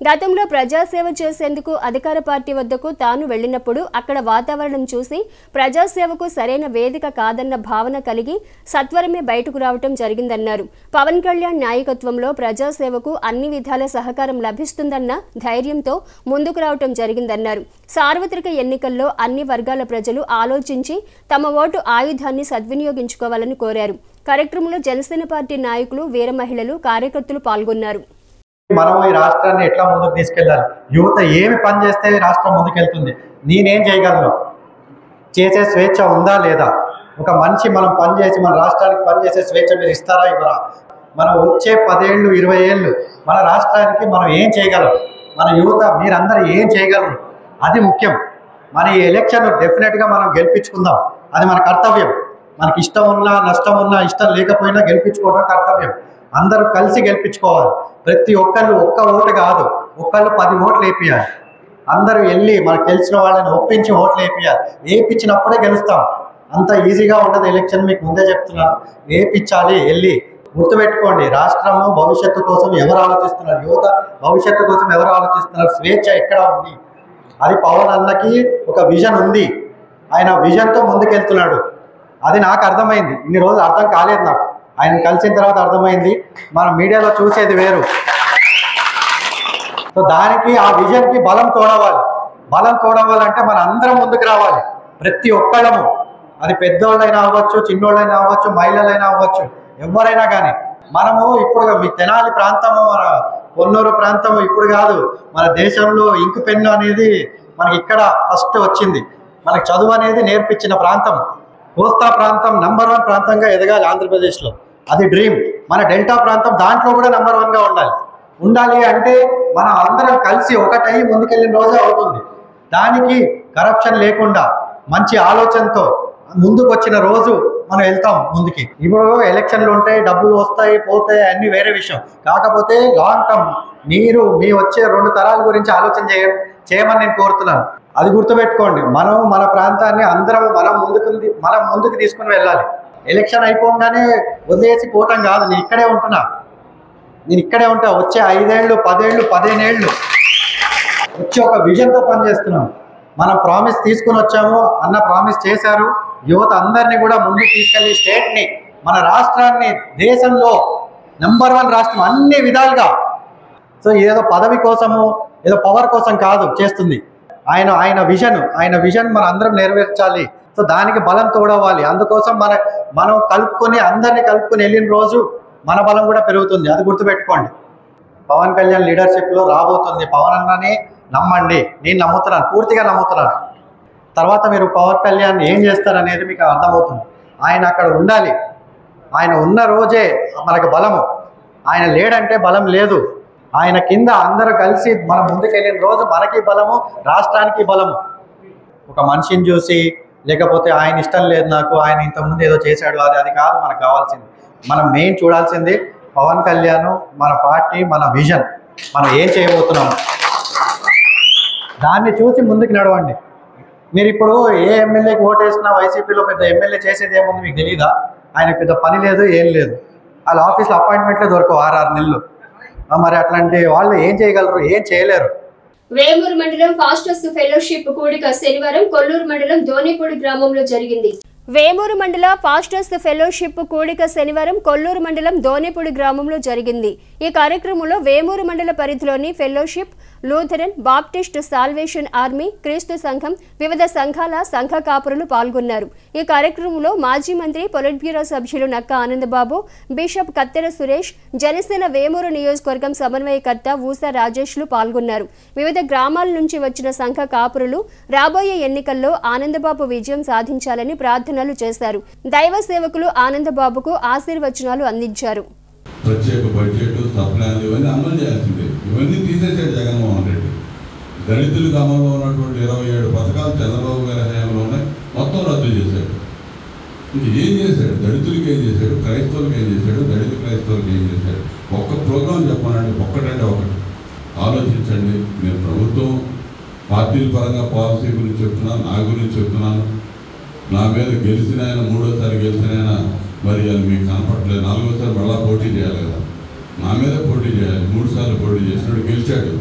గతంలో ప్రజాసేవ చేసేందుకు అధికార పార్టీ వద్దకు తాను వెళ్లినప్పుడు అక్కడ వాతావరణం చూసి ప్రజాసేవకు సరైన వేదిక కాదన్న భావన కలిగి సత్వరమే బయటకు రావటం జరిగిందన్నారు. పవన్ కళ్యాణ్ నాయకత్వంలో ప్రజాసేవకు అన్ని విధాల సహకారం లభిస్తుందన్న ధైర్యంతో ముందుకు రావటం జరిగిందన్నారు. సార్వత్రిక ఎన్నికల్లో అన్ని వర్గాల ప్రజలు ఆలోచించి తమ ఓటు ఆయుధాన్ని సద్వినియోగించుకోవాలని కోరారు. కార్యక్రమంలో జనసేన పార్టీ నాయకులు, వీర మహిళలు, కార్యకర్తలు పాల్గొన్నారు. మనం ఈ రాష్ట్రాన్ని ఎట్లా ముందుకు తీసుకెళ్ళాలి, యువత ఏమి పని చేస్తే రాష్ట్రం ముందుకెళ్తుంది, నేనేం చేయగలను, చేసే స్వేచ్ఛ ఉందా లేదా, ఒక మనిషి మనం పనిచేసి మన రాష్ట్రానికి పనిచేసే స్వేచ్ఛ మీరు ఇస్తారా ఇవ్వరా, మనం వచ్చే 10 ఏళ్ళు 20 ఏళ్ళు మన రాష్ట్రానికి మనం ఏం చేయగలం, మన యువత మీరందరూ ఏం చేయగలరు, అది ముఖ్యం. మన ఈ ఎలక్షన్ డెఫినెట్గా మనం గెలిపించుకుందాం, అది మన కర్తవ్యం. మనకి ఇష్టం ఉన్నా నష్టం ఉన్నా ఇష్టం లేకపోయినా గెలిపించుకోవడం కర్తవ్యం. అందరూ కలిసి గెలిపించుకోవాలి. ప్రతి ఒక్కళ్ళు ఒక్క ఓటు కాదు, ఒక్కళ్ళు 10 ఓట్లు వేపియాలి. అందరూ వెళ్ళి మనకు తెలిసిన వాళ్ళని ఒప్పించి ఓట్లు వేపియాలి. వేయించినప్పుడే గెలుస్తాం. అంత ఈజీగా ఉండదు ఎలక్షన్, మీకు ముందే చెప్తున్నాను. వేయించాలి, వెళ్ళి గుర్తుపెట్టుకోండి. రాష్ట్రము భవిష్యత్తు కోసం ఎవరు ఆలోచిస్తున్నారు, యువత భవిష్యత్తు కోసం ఎవరు ఆలోచిస్తున్నారు, స్వేచ్ఛ ఎక్కడ ఉంది, అది పవన్ అన్నకి ఒక విజన్ ఉంది. ఆయన విజన్తో ముందుకెళ్తున్నాడు. అది నాకు అర్థమైంది. ఇన్ని రోజులు అర్థం కాలేదు నాకు. ఆయన కలిసిన తర్వాత అర్థమైంది. మనం మీడియాలో చూసేది వేరు, సో దానికి ఆ విజన్కి బలం తోడవాలంటే మన అందరం ముందుకు రావాలి. ప్రతి ఒక్కళ్ళము, అది పెద్దోళ్ళైనా అవ్వచ్చు, చిన్నోళ్ళైనా అవ్వచ్చు, మహిళలైనా అవ్వచ్చు, ఎవరైనా కానీ మనము ఇప్పుడు మీ తెనాలి ప్రాంతము, మన కొన్నూరు ప్రాంతము ఇప్పుడు కాదు, మన దేశంలో ఇంకు పెన్ను అనేది మనకి ఇక్కడ ఫస్ట్ వచ్చింది. మనకి చదువు అనేది నేర్పించిన ప్రాంతం. కోస్తా ప్రాంతం నంబర్ 1 ప్రాంతంగా ఎదగాలి ఆంధ్రప్రదేశ్లో, అది డ్రీమ్. మన డెల్టా ప్రాంతం దాంట్లో కూడా నంబర్ 1గా ఉండాలి అంటే మనం అందరం కలిసి ఒకటై ముందుకెళ్ళిన రోజే అవుతుంది. దానికి కరప్షన్ లేకుండా మంచి ఆలోచనతో ముందుకు వచ్చిన రోజు మనం వెళ్తాం ముందుకి. ఇప్పుడు ఎలక్షన్లు ఉంటాయి, డబ్బులు వస్తాయి పోతాయి, అన్ని వేరే విషయం. కాకపోతే లాంగ్ టర్మ్ మీ వచ్చే 2 తరాల గురించి ఆలోచన చేయమని నేను కోరుతున్నాను. అది గుర్తుపెట్టుకోండి. మనం మన ప్రాంతాన్ని అందరం మనం ముందుకు తీసుకుని వెళ్ళాలి. ఎలక్షన్ అయిపోగానే వదిలేసి పోవటం కాదు. నేను ఇక్కడే ఉంటా వచ్చే 5 ఏళ్ళు 10 ఏళ్ళు 15 ఏళ్ళు వచ్చి ఒక విజన్తో పనిచేస్తున్నాం. మనం ప్రామిస్ తీసుకుని వచ్చాము, అన్న ప్రామిస్ చేశారు. యువత అందరినీ కూడా ముందుకు తీసుకెళ్లి స్టేట్ని, మన రాష్ట్రాన్ని దేశంలో నంబర్ 1 రాష్ట్రం అన్ని విధాలుగా. సో ఏదో పదవి కోసము ఏదో పవర్ కోసం కాదు చేస్తుంది. ఆయన విజన్ మన అందరం నెరవేర్చాలి. సో దానికి బలం తోడవాలి. అందుకోసం మనం అందరినీ కలుపుకొని వెళ్ళిన రోజు మన బలం కూడా పెరుగుతుంది. అది గుర్తుపెట్టుకోండి. పవన్ కళ్యాణ్ లీడర్షిప్లో రాబోతుంది. పవన్ అన్నని నమ్మండి. నేను నమ్ముతున్నాను, పూర్తిగా నమ్ముతున్నాను. తర్వాత మీరు పవన్ కళ్యాణ్ ఏం చేస్తారనేది మీకు అర్థమవుతుంది. ఆయన అక్కడ ఉండాలి. ఆయన ఉన్న రోజే మనకు బలము. ఆయన లేడంటే బలం లేదు. ఆయన కింద అందరూ కలిసి మనం ముందుకెళ్ళిన రోజు మనకి బలము, రాష్ట్రానికి బలము. ఒక మనిషిని చూసి లేకపోతే ఆయన ఇష్టం లేదు నాకు, ఆయన ఇంతకుముందు ఏదో చేశాడు, అది కాదు మనకు కావాల్సింది. మనం మెయిన్ చూడాల్సింది పవన్ కళ్యాణ్, మన పార్టీ, మన విజన్, మనం ఏం చేయబోతున్నాము దాన్ని చూసి ముందుకు నడవండి. మీరు ఇప్పుడు ఏ ఎమ్మెల్యేకి ఓటేసినా వైసీపీలో పెద్ద ఎమ్మెల్యే చేసేది ఏముంది మీకు తెలియదా? ఆయన పెద్ద పని లేదు, ఏం లేదు. వాళ్ళ ఆఫీస్లో అపాయింట్మెంట్లే దొరకవు 6 నెలలు. మరి అట్లాంటి వాళ్ళు ఏం చేయగలరు? ఏం చేయలేరు. వేమూరు మండలం ఫాస్టర్స్ ఫెలోషిప్ కూడిక శనివారం కొల్లూరు మండలం దోనిపూడి గ్రామంలో జరిగింది. వేమూరు మండల ఫాస్టర్స్ ఫెలోషిప్ కూడిక శనివారం కొల్లూరు మండలం దోనిపూడి గ్రామంలో జరిగింది. ఈ కార్యక్రమంలో వేమూరు మండల పరిధిలోని fellowship, Lutheran, Baptist, salvation army, క్రీస్తు సంఘం, వివిధ సంఘాల సంఘ కాపురులు పాల్గొన్నారు. ఈ కార్యక్రమంలో మాజీ మంత్రి, పొలిట్ బ్యూరో సభ్యులు నక్క ఆనందబాబు, బిషప్ కత్తెర సురేష్, జనసేన వేమూరు నియోజకవర్గం సమన్వయకర్త ఊసా రాజేష్లు పాల్గొన్నారు. వివిధ గ్రామాల నుంచి వచ్చిన సంఘ కాపురులు రాబోయే ఎన్నికల్లో ఆనందబాబు విజయం సాధించాలని ప్రార్థనలు చేశారు. దైవ సేవకులు ఆనందబాబుకు ఆశీర్వచనాలు అందించారు. ప్రత్యేక బడ్జెట్, సప్లాన్లు ఇవన్నీ అమలు చేయాల్సిందే. ఇవన్నీ తీసేసాడు జగన్మోహన్ రెడ్డి. దళితులకు అమల్లో ఉన్నటువంటి 27 పథకాలు చంద్రబాబు గారి హయాంలో ఉన్నాయి, మొత్తం రద్దు చేశాడు. ఇంక ఏం చేశాడు? దళితులకి ఏం చేశాడు? క్రైస్తవులకు ఏం చేశాడు? దళిత క్రైస్తవులకు ఏం చేశాడు? ఒక్క ప్రోగ్రాం చెప్పానండి, ఒకటంటే ఒకటి. ఆలోచించండి. నేను ప్రభుత్వం పార్టీల పరంగా పాలసీ గురించి చెప్తున్నాను, నా గురించి చెప్తున్నాను. నా మీద గెలిచిన ఆయన, 3వ గెలిచిన ఆయన మరి అది మీకు కనపడలేదు. 4వ మళ్ళా పోటీ చేయాలి కదా, నా మీద పోటీ చేయాలి. 3 సార్లు పోటీ చేసినాడు, గెలిచాడు.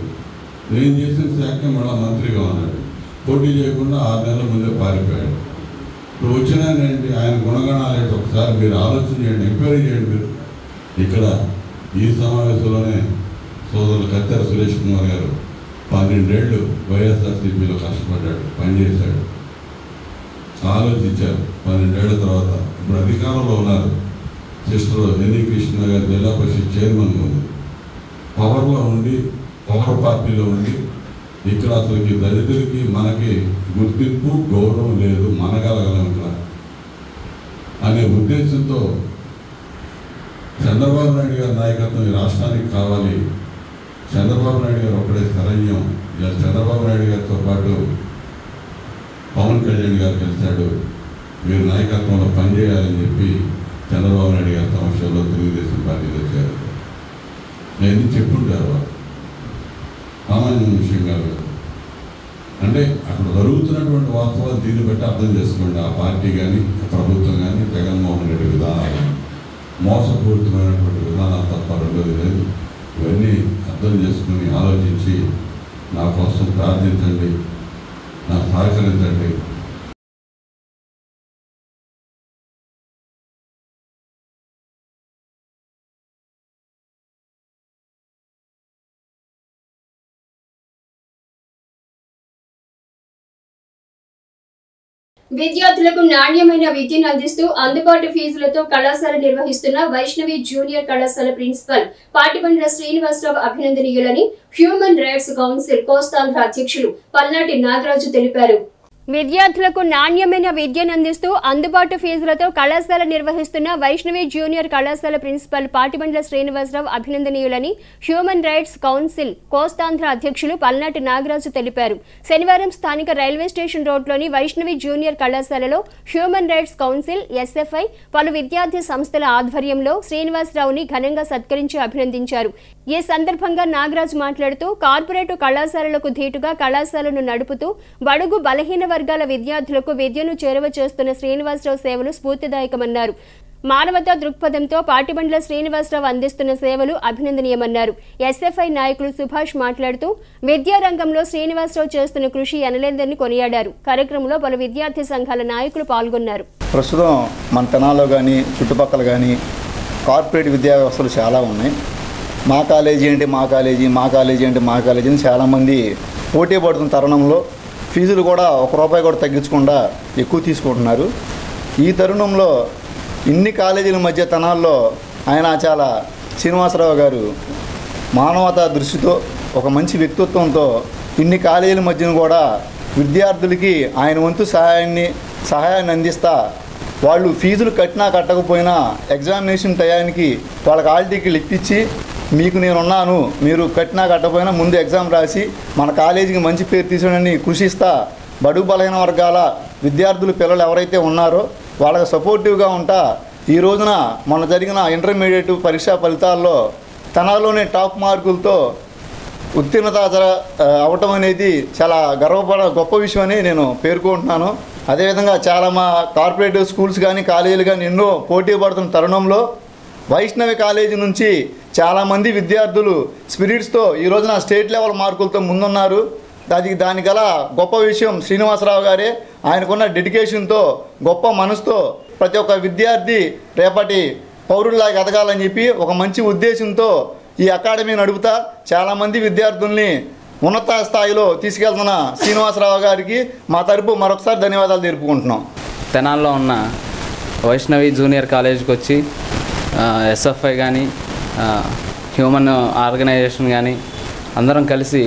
నేను చేసిన శాఖ మళ్ళీ మంత్రిగా ఉన్నాడు. పోటీ చేయకుండా 6 నెలల ముందే పారిపోయాడు. ఇప్పుడు వచ్చిన ఏంటి? ఆయన గుణగణాలు ఏంటి? ఒకసారి మీరు ఆలోచన చేయండి, ఎంక్వైరీ చేయండి. మీరు ఇక్కడ ఈ సమావేశంలోనే సోదరులు కత్తెర సురేష్ కుమార్ గారు 12 ఏళ్ళు వైఎస్ఆర్సీపీలో కష్టపడ్డాడు, పనిచేశాడు, ఆలోచించారు. 12 ఏళ్ల తర్వాత ఇప్పుడు అధికారంలో ఉన్నారు. సిస్టర్ ఎన్ని కృష్ణ గారు జిల్లా పరిషత్ చైర్మన్గా ఉంది. పవర్లో ఉండి, పవర్ పార్టీలో ఉండి ఇక్కడ అసలుకి దళితులకి మనకి గుర్తింపు, గౌరవం లేదు, మనగలగలం ఇక్కడ అనే ఉద్దేశంతో చంద్రబాబు నాయుడు గారి నాయకత్వం ఈ రాష్ట్రానికి కావాలి. చంద్రబాబు నాయుడు గారు ఒకటే శరణ్యం. చంద్రబాబు నాయుడు గారితో పాటు పవన్ కళ్యాణ్ గారు కలిశాడు. మీరు నాయకత్వంలో పనిచేయాలని చెప్పి చంద్రబాబు నాయుడు గారి సమస్యలో తెలుగుదేశం పార్టీలో వచ్చారు. నేను చెప్పుంటారు, సామాన్య విషయం కాదు. అంటే అక్కడ జరుగుతున్నటువంటి వాస్తవాలు దీన్ని బట్టి అర్థం చేసుకోండి. ఆ పార్టీ కానీ, ప్రభుత్వం కానీ, జగన్మోహన్ రెడ్డి విధానాలు మోసపూరితమైనటువంటి విధానాలు తప్ప రెండోది లేదు. ఇవన్నీ అర్థం చేసుకుని ఆలోచించి నా కోసం ప్రార్థించండి, నాకు సహకరించండి. విద్యార్థులకు నాణ్యమైన విద్యను అందిస్తూ అందుబాటు ఫీజులతో కళాశాల నిర్వహిస్తున్న వైష్ణవి జూనియర్ కళాశాల ప్రిన్సిపల్ పాటిబండ్ల శ్రీనివాసరావు అభినందనీయులని హ్యూమన్ రైట్స్ కౌన్సిల్ కోస్తాంధ్ర అధ్యక్షులు పల్నాటి నాగరాజు తెలిపారు. విద్యార్థులకు నాణ్యమైన విద్యను అందిస్తూ అందుబాటు ఫీజులతో కళాశాల నిర్వహిస్తున్న వైష్ణవి జూనియర్ కళాశాల ప్రిన్సిపల్ పాటిబండ్ల శ్రీనివాసరావు అభినందనీయులని హ్యూమన్ రైట్స్ కౌన్సిల్ కోస్తాంధ్ర అధ్యక్షులు పల్నాటి నాగరాజు తెలిపారు. శనివారం స్థానిక రైల్వే స్టేషన్ రోడ్లోని వైష్ణవి జూనియర్ కళాశాలలో హ్యూమన్ రైట్స్ కౌన్సిల్ ఎస్ఎఫ్ఐ పలు విద్యార్థి సంస్థల ఆధ్వర్యంలో శ్రీనివాసరావుని ఘనంగా సత్కరించి అభినందించారు. ఈ సందర్భంగా నాగరాజు మాట్లాడుతూ కార్పొరేటు కళాశాలలకు ధీటుగా కళాశాలను నడుపుతూ బడుగు బలహీన వర్గాల విద్యార్థులకు విద్యను చేరువ చేస్తున్న శ్రీనివాసరావు సేవలు స్ఫూర్తిదాయకమన్నారు. మానవతా దృక్పథంతో పాటిబండ్ల శ్రీనివాసరావు అందిస్తున్న సేవలు అభినందనీయమన్నారు. ఎస్ఎఫ్ఐ నాయకులు సుభాష్ మాట్లాడుతూ విద్యారంగంలో శ్రీనివాసరావు చేస్తున్న కృషి ఎనలేదని కొనియాడారు. కార్యక్రమంలో పలు విద్యార్థి సంఘాల నాయకులు పాల్గొన్నారు. ప్రస్తుతం మన తెనాల్లో కానీ చుట్టుపక్కల కానీ కార్పొరేట్ విద్యా వ్యవస్థలు చాలా ఉన్నాయి. మా కాలేజీ ఏంటి మా కాలేజీ, మా కాలేజీ ఏంటి మా కాలేజీ అని చాలామంది పోటీ పడుతున్న తరుణంలో ఫీజులు కూడా ₹1 కూడా తగ్గించకుండా ఎక్కువ తీసుకుంటున్నారు. ఈ తరుణంలో ఇన్ని కాలేజీల మధ్య తనాల్లో ఆయన చాలా శ్రీనివాసరావు గారు మానవతా దృష్టితో ఒక మంచి వ్యక్తిత్వంతో ఇన్ని కాలేజీల మధ్యన కూడా విద్యార్థులకి ఆయన వంతు సహాయాన్ని అందిస్తా వాళ్ళు ఫీజులు కట్టినా కట్టకపోయినా ఎగ్జామినేషన్ టయానికి వాళ్ళకి హాల్ టికెట్లు ఇప్పించి మీకు నేనున్నాను, మీరు కట్టినా కట్టకపోయినా ముందు ఎగ్జామ్ రాసి మన కాలేజీకి మంచి పేరు తీసుకోవడానికి కృషిస్తా బడుగు బలహీన వర్గాల విద్యార్థులు పిల్లలు ఎవరైతే ఉన్నారో వాళ్ళకి సపోర్టివ్గా ఉంటా ఈ రోజున మొన్న జరిగిన ఇంటర్మీడియట్ పరీక్షా ఫలితాల్లో తనలోనే టాప్ మార్కులతో ఉత్తీర్ణత అవటం అనేది చాలా గొప్ప విషయం అని నేను పేర్కొంటున్నాను. అదేవిధంగా చాలా మా కార్పొరేట్ స్కూల్స్ కానీ కాలేజీలు కానీ ఎన్నో పోటీ పడుతున్న తరుణంలో వైష్ణవి కాలేజీ నుంచి చాలామంది విద్యార్థులు స్పిరిట్స్తో ఈ రోజున స్టేట్ లెవెల్ మార్కులతో ముందున్నారు. దానికి గల గొప్ప విషయం శ్రీనివాసరావు గారే. ఆయనకున్న డెడికేషన్తో గొప్ప మనసుతో ప్రతి ఒక్క విద్యార్థి రేపటి పౌరుల్లాగా ఎదగాలని చెప్పి ఒక మంచి ఉద్దేశంతో ఈ అకాడమీ నడుపుతా చాలామంది విద్యార్థుల్ని ఉన్నత స్థాయిలో తీసుకెళ్తున్న శ్రీనివాసరావు గారికి మా తరపు మరొకసారి ధన్యవాదాలు తెలుపుకుంటున్నాం. తెనాల్లో ఉన్న వైష్ణవి జూనియర్ కాలేజీకి వచ్చి ఎస్ఎఫ్ఐ కానీ హ్యూమన్ ఆర్గనైజేషన్ కానీ అందరం కలిసి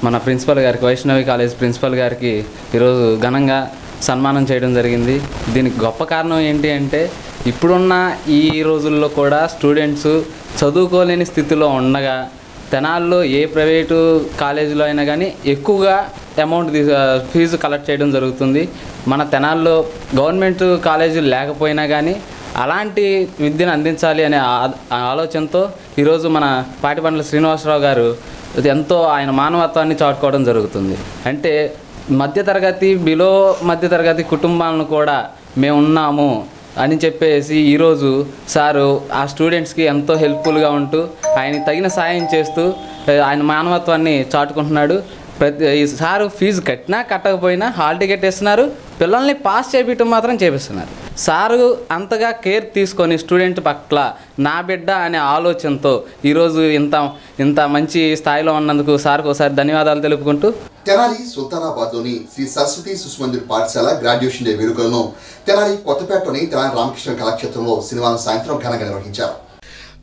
మన ప్రిన్సిపల్ గారికి వైష్ణవి కాలేజ్ ప్రిన్సిపల్ గారికి ఈరోజు ఘనంగా సన్మానం చేయడం జరిగింది. దీనికి గొప్ప కారణం ఏంటి అంటే ఇప్పుడున్న ఈ రోజుల్లో కూడా స్టూడెంట్స్ చదువుకోలేని స్థితిలో ఉండగా తెనాల్లో ఏ ప్రైవేటు కాలేజీలో అయినా కానీ ఎక్కువగా అమౌంట్ ఫీజు కలెక్ట్ చేయడం జరుగుతుంది. మన తెనాల్లో గవర్నమెంట్ కాలేజీలు లేకపోయినా కానీ అలాంటి విద్యను అందించాలి అనే ఆలోచనతో ఈరోజు మన పాటిబండ్ల శ్రీనివాసరావు గారు ఎంతో ఆయన మానవత్వాన్ని చాటుకోవడం జరుగుతుంది. అంటే మధ్యతరగతి బిలో మధ్యతరగతి కుటుంబాలను కూడా మేము ఉన్నాము అని చెప్పేసి ఈరోజు సారు ఆ స్టూడెంట్స్కి ఎంతో హెల్ప్ఫుల్గా ఉంటూ ఆయనకి తగిన సాయం చేస్తూ ఆయన మానవత్వాన్ని చాటుకుంటున్నాడు. ఈ సారు ఫీజు కట్టినా కట్టకపోయినా హాల్ టికెట్ ఇస్తున్నారు, పిల్లల్ని పాస్ చేపించడం మాత్రం చేపిస్తున్నారు. సారు అంతగా కేర్ తీసుకొని స్టూడెంట్ పట్ల నా బిడ్డ అనే ఆలోచనతో ఈరోజు ఇంత మంచి స్థాయిలో ఉన్నందుకు సార్కు ఒకసారి ధన్యవాదాలు తెలుపుకుంటూ తెనాలి సుల్తానాబాద్లోని శ్రీ సరస్వతి శిశుమందిర్ పాఠశాల గ్రాడ్యుయేషన్ డే వేడుకలను తెనాలి కొత్తపేటలోని తెనాలి రామకృష్ణ కళాక్షేత్రంలో శనివారం సాయంత్రం ఘనంగా నిర్వహించారు.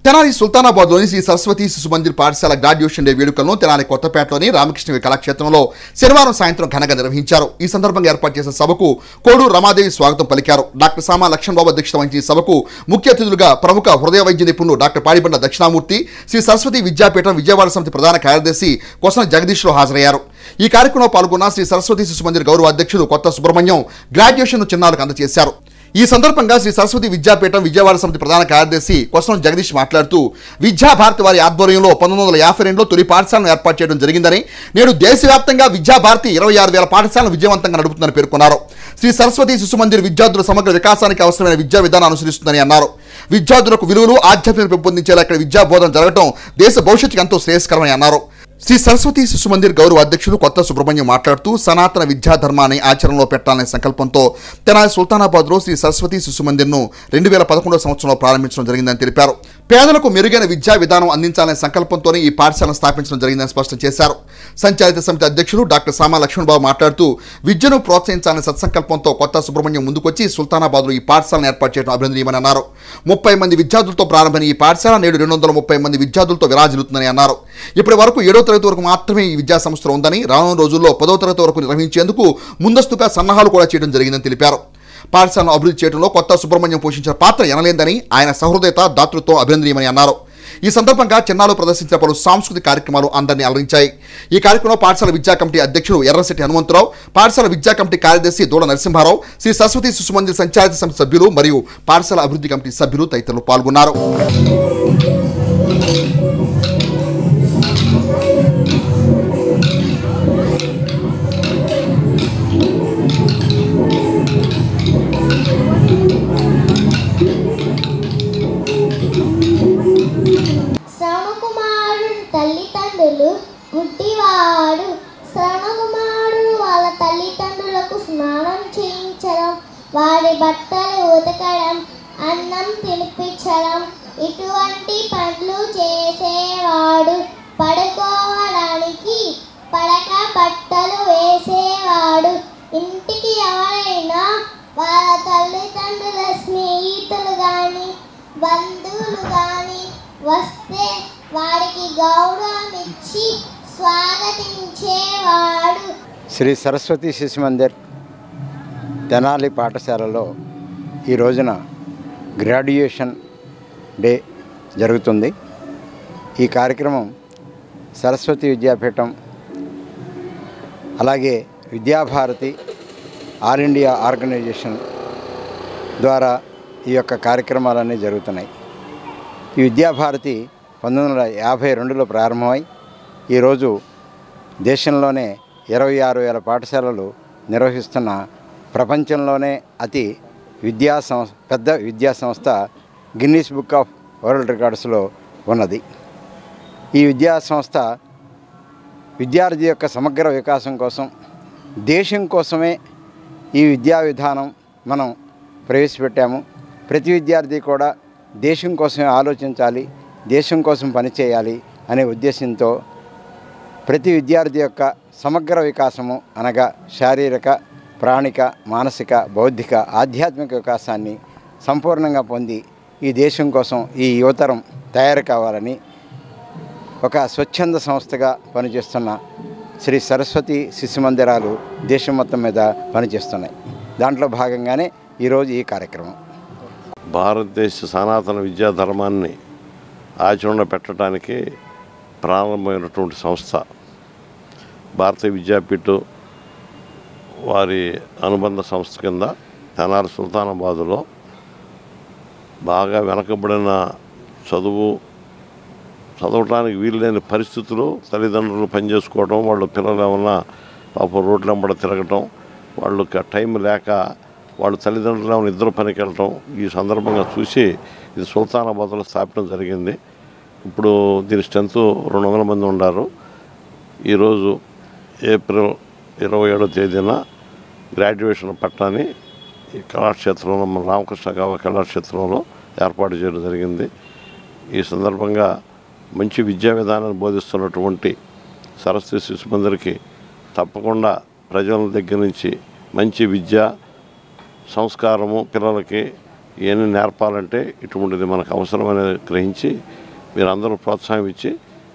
తెనాలి సుల్తానాబాద్లోని శ్రీ సరస్వతి శిశుమందిర్ పాఠశాల గ్రాడ్యుయేషన్ డే వేడుకలను తెనాలి కొత్తపేటలోని రామకృష్ణ కళాక్షేత్రంలో శనివారం సాయంత్రం ఘనంగా నిర్వహించారు. ఈ సందర్భంగా ఏర్పాటు చేసిన సభకు కోడూరు రమాదేవి స్వాగతం పలికారు. డాక్టర్ సామా లక్ష్మణబాబు అధ్యక్షత వహించిన సభకు ముఖ్య అతిథులుగా ప్రముఖ హృదయ వైద్య నిపుణులు డాక్టర్ పాడిబండ్ల దక్షిణామూర్తి, శ్రీ సరస్వతి విద్యాపీఠం విజయవాడ సమితి ప్రధాన కార్యదర్శి కొసన జగదీశ్వరరావు హాజరయ్యారు. ఈ కార్యక్రమంలో పాల్గొన్న శ్రీ సరస్వతి శిశుమందిర్ గౌరవ అధ్యక్షుడు కొత్త సుబ్రహ్మణ్యం గ్రాడ్యుయేషన్ చిహ్నాలకు అందజేశారు. ఈ సందర్భంగా శ్రీ సరస్వతి విద్యాపీఠం విజయవాడ సమితి ప్రధాన కార్యదర్శి కొసన జగదీష్ మాట్లాడుతూ విద్యాభారతి వారి ఆధ్వర్యంలో 1952లో తొలి పాఠశాలను ఏర్పాటు చేయడం జరిగిందని, నేడు దేశవ్యాప్తంగా విద్యాభారతి 26,000 పాఠశాలను విజయవంతంగా నడుపుతుందని పేర్కొన్నారు. శ్రీ సరస్వతి శిశుమందిర్ విద్యార్థుల సమగ్ర వికాసానికి అవసరమైన విద్యా విధానం అనుసరిస్తుందని అన్నారు. విద్యార్థులకు విలువలు ఆధ్యాత్మిక పెంపొందించేలా ఇక్కడ విద్యా బోధన జరగడం దేశ భవిష్యత్తుకు ఎంతో శ్రేయస్కరమని అన్నారు. శ్రీ సరస్వతి శిశు మందిర్ గౌరవ అధ్యక్షులు కొత్త సుబ్రహ్మణ్యం మాట్లాడుతూ సనాతన విద్యా ధర్మాన్ని ఆచరణలో పెట్టాలనే సంకల్పంతో తెనాలి సుల్తానాబాద్లో శ్రీ సరస్వతి శిశు మందిర్ను 2011 సంవత్సరంలో ప్రారంభించడం జరిగిందని తెలిపారు. పేదలకు మెరుగైన విద్యా విధానం అందించాలనే సంకల్పంతోనే ఈ పాఠశాలను స్థాపించడం జరిగిందని స్పష్టం చేశారు. సంచాలిత సమితి అధ్యక్షులు డాక్టర్ సామా లక్ష్మణబాబు మాట్లాడుతూ విద్యను ప్రోత్సహించాలనే సత్సంకల్పంతో కొత్త సుబ్రహ్మణ్యం ముందుకొచ్చి సుల్తానాబాద్లో ఈ పాఠశాలను ఏర్పాటు చేయడం అభినందనీయమని అన్నారు. 30 మంది విద్యార్థులతో ప్రారంభమైన ఈ పాఠశాల నేడు 230 మంది విద్యార్థులతో విరాజిల్లుతుందని అన్నారు. ఇప్పటి వరకు 7వ తరగతి వరకు మాత్రమే ఈ విద్యా సంస్థలో ఉందని, రానున్న రోజుల్లో 10వ తరగతి వరకు నిర్వహించేందుకు ముందస్తుగా సన్నాహాలు కూడా చేయడం జరిగిందని తెలిపారు. పాఠశాలను అభివృద్ధి చేయడంలో కొత్త సుబ్రహ్మణ్యం పోషించిన పాత్ర ఎనలేందని, ఆయన సహృదయత దాతృత్వం అభినందనీయమని అన్నారు. ఈ సందర్భంగా చిన్నాలు ప్రదర్శించిన పలు సాంస్కృతిక కార్యక్రమాలు అందరినీ అలరించాయి. ఈ కార్యక్రమంలో పాఠశాల విద్యా కమిటీ అధ్యక్షుడు ఎర్రశెట్టి హనుమంతరావు, పాఠశాల విద్యా కమిటీ కార్యదర్శి దూడ నరసింహారావు, శ్రీ సరస్వతి శిశు మందిర్ సంచాలిత సమితి సభ్యులు మరియు పాఠశాల అభివృద్ధి కమిటీ సభ్యులు తదితరులు పాల్గొన్నారు. తల్లిదండ్రులు గుడ్డివాడు. శ్రవణకుమారుడు వాళ్ళ తల్లిదండ్రులకు స్నానం చేయించడం, వారి బట్టలు ఉతకడం, అన్నం తినిపించడం ఇటువంటి పనులు చేసేవాడు. పడుకోవడానికి పడక బట్టలు వేసేవాడు. ఇంటికి ఎవరైనా వాళ్ళ తల్లిదండ్రుల స్నేహితులు కానీ బంధువులు కానీ వస్తే వారికి గౌరవం ఇచ్చి స్వాగతించేవాడు. శ్రీ సరస్వతి శిశు మందిర్ తెనాలి పాఠశాలలో ఈ రోజున గ్రాడ్యుయేషన్ డే జరుగుతుంది. ఈ కార్యక్రమం సరస్వతి విద్యాపీఠం అలాగే విద్యాభారతి ఆల్ ఇండియా ఆర్గనైజేషన్ ద్వారా ఈ యొక్క కార్యక్రమాలన్నీ జరుగుతున్నాయి. ఈ విద్యాభారతి 1952లో ప్రారంభమై ఈరోజు దేశంలోనే 26,000 పాఠశాలలు నిర్వహిస్తున్న ప్రపంచంలోనే అతి పెద్ద విద్యా సంస్థ గిన్నీస్ బుక్ ఆఫ్ వరల్డ్ రికార్డ్స్లో ఉన్నది. ఈ విద్యా సంస్థ విద్యార్థి యొక్క సమగ్ర వికాసం కోసం, దేశం కోసమే ఈ విద్యా విధానం మనం ప్రవేశపెట్టాము. ప్రతి విద్యార్థి కూడా దేశం కోసమే ఆలోచించాలి, దేశం కోసం పనిచేయాలి అనే ఉద్దేశంతో ప్రతి విద్యార్థి యొక్క సమగ్ర వికాసము అనగా శారీరక, ప్రాణిక, మానసిక, బౌద్ధిక, ఆధ్యాత్మిక వికాసాన్ని సంపూర్ణంగా పొంది ఈ దేశం కోసం ఈ యువతరం తయారు కావాలని ఒక స్వచ్ఛంద సంస్థగా పనిచేస్తున్న శ్రీ సరస్వతి శిశు మందిరాలు దేశం మొత్తం మీద పనిచేస్తున్నాయి. దాంట్లో భాగంగానే ఈరోజు ఈ కార్యక్రమం. భారతదేశ సనాతన విద్యా ధర్మాన్ని ఆచరణ పెట్టడానికి ప్రారంభమైనటువంటి సంస్థ భారతీయ విద్యాపీఠం వారి అనుబంధ సంస్థ కింద తెనాలి సుల్తానాబాదులో బాగా వెనకబడిన చదవటానికి వీలులేని పరిస్థితులు, తల్లిదండ్రులు పనిచేసుకోవడం, వాళ్ళ పిల్లలు ఏమన్నా పాపం రోడ్ల వెంబడ తిరగటం, వాళ్ళకి టైం లేక వాళ్ళ తల్లిదండ్రులు ఏమైనా ఇద్దరు పనికి వెళ్ళటం ఈ సందర్భంగా చూసి ఇది సుల్తానాబాద్లో స్థాపించడం జరిగింది. ఇప్పుడు దీని స్ట్రెంత్ 200 మంది ఉన్నారు. ఈరోజు ఏప్రిల్ 27వ తేదీన గ్రాడ్యుయేషన్ పట్టాన్ని ఈ కళాక్షేత్రంలో, మన రామకృష్ణ గావ కళాక్షేత్రంలో ఏర్పాటు చేయడం జరిగింది. ఈ సందర్భంగా మంచి విద్యా విధానాన్ని బోధిస్తున్నటువంటి సరస్వతి శిశు మందిర్కి తప్పకుండా ప్రజల దగ్గర నుంచి మంచి విద్య, సంస్కారము పిల్లలకి ఇవన్నీ నేర్పాలంటే ఇటువంటిది మనకు అవసరమని గ్రహించి మీరందరూ ప్రోత్సాహం ఇచ్చి